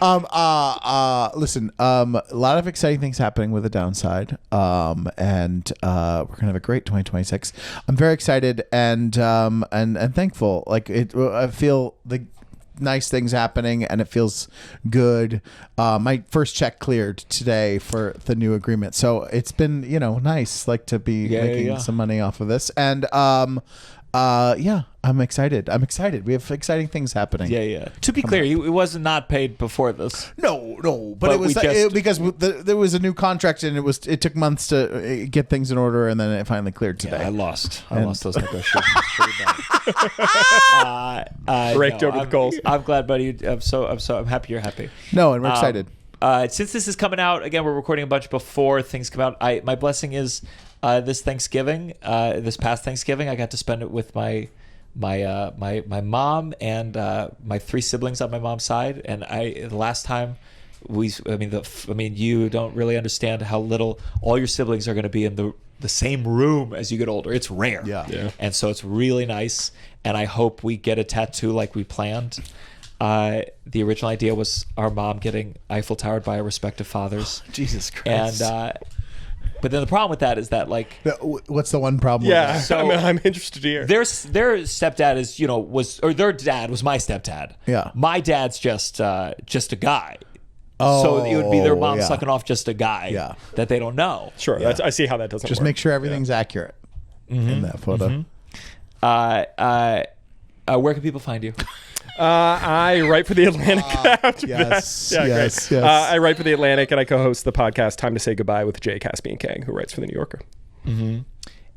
Listen, a lot of exciting things happening with the downside, and we're gonna have a great 2026. I'm very excited and thankful. Like I feel the nice things happening and it feels good. My first check cleared today for the new agreement, so it's been nice, like to be making some money off of this. And I'm excited. We have exciting things happening. To be clear, it was not paid before this. No, but it was because there was a new contract and it took months to get things in order, and then it finally cleared today. I lost those negotiations pretty bad. Raked over the coals. I'm glad, buddy. I'm happy you're happy. No, and we're excited. Since this is coming out again, we're recording a bunch before things come out. My blessing is this Thanksgiving, this past Thanksgiving, I got to spend it with my mom and my 3 siblings on my mom's side. And the last time you don't really understand how little all your siblings are going to be in the same room as you get older. It's rare. Yeah. And so it's really nice. And I hope we get a tattoo like we planned. The original idea was our mom getting Eiffel Towered by our respective fathers. Jesus Christ. And but then the problem with that is that, like, what's the one problem? Yeah, with that? so I'm interested to hear. Their stepdad is their dad was my stepdad. Yeah. My dad's just a guy. So it would be their mom sucking off just a guy that they don't know. Sure, I see how that doesn't just work. make sure everything's accurate in that photo. Where can people find you? I write for the Atlantic. Yes. I write for the Atlantic, and I co-host the podcast "Time to Say Goodbye" with Jay Caspian Kang, who writes for the New Yorker.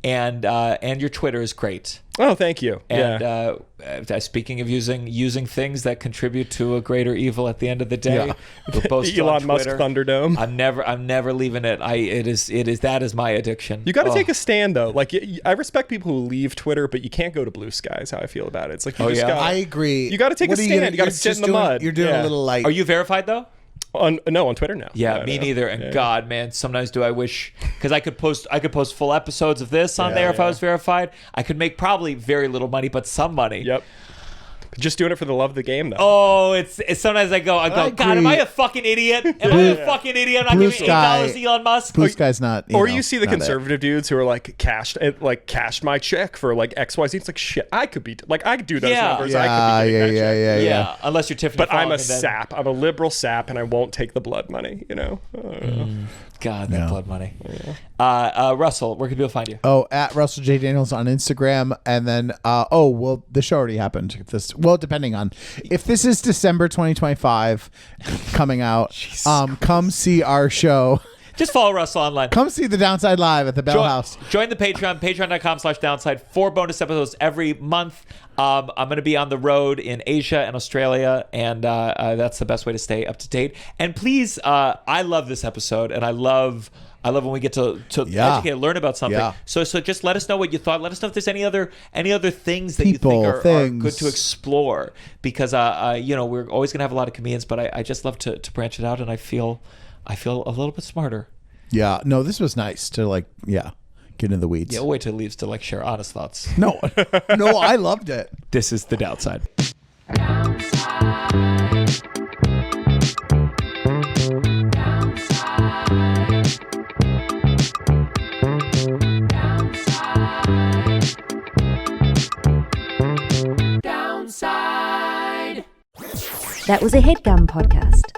And your Twitter is great. Oh, thank you. And speaking of using things that contribute to a greater evil at the end of the day, the Elon Musk Thunderdome. I'm never leaving it. That is my addiction. You got to take a stand though. Like I respect people who leave Twitter, but you can't go to Blue Sky. Is how I feel about it. It's like I agree. You got to take a stand. You got to sit in the mud. You're doing a little light. Are you verified though? On Twitter now. Yeah, me neither. And God, man, sometimes do I wish, because I could post full episodes of this on there if I was verified. I could make probably very little money, but some money. Yep. Just doing it for the love of the game, though. Oh, it's sometimes I go, God, am I a fucking idiot? Am I a fucking idiot? I'm not giving $8 to Elon Musk. Blue Sky's not. You see the conservative dudes who are like cashed my check for like XYZ. It's like shit. I could do those numbers. I could be getting that check. Yeah. Unless you're Tiffany. But Fong, I'm a sap. I'm a liberal sap, and I won't take the blood money. God, that blood money. Russell, where can people find you? Oh, at Russell J. Daniels on Instagram. And then, the show already happened. Depending on if this is December 2025 coming out, come see our show. Just follow Russell online. Come see The Downside live at the Bell House. Join the Patreon, patreon.com/downside. 4 bonus episodes every month. I'm going to be on the road in Asia and Australia, and that's the best way to stay up to date. And please, I love this episode, and I love when we get to educate and learn about something. Yeah. So just let us know what you thought. Let us know if there's any other things that you think are good to explore, because we're always going to have a lot of comedians, but I just love to branch it out, and I feel a little bit smarter. Yeah. No, this was nice to get in the weeds. Yeah, we'll wait till it leaves to share honest thoughts. No, I loved it. This is The Downside. That was a Headgum podcast.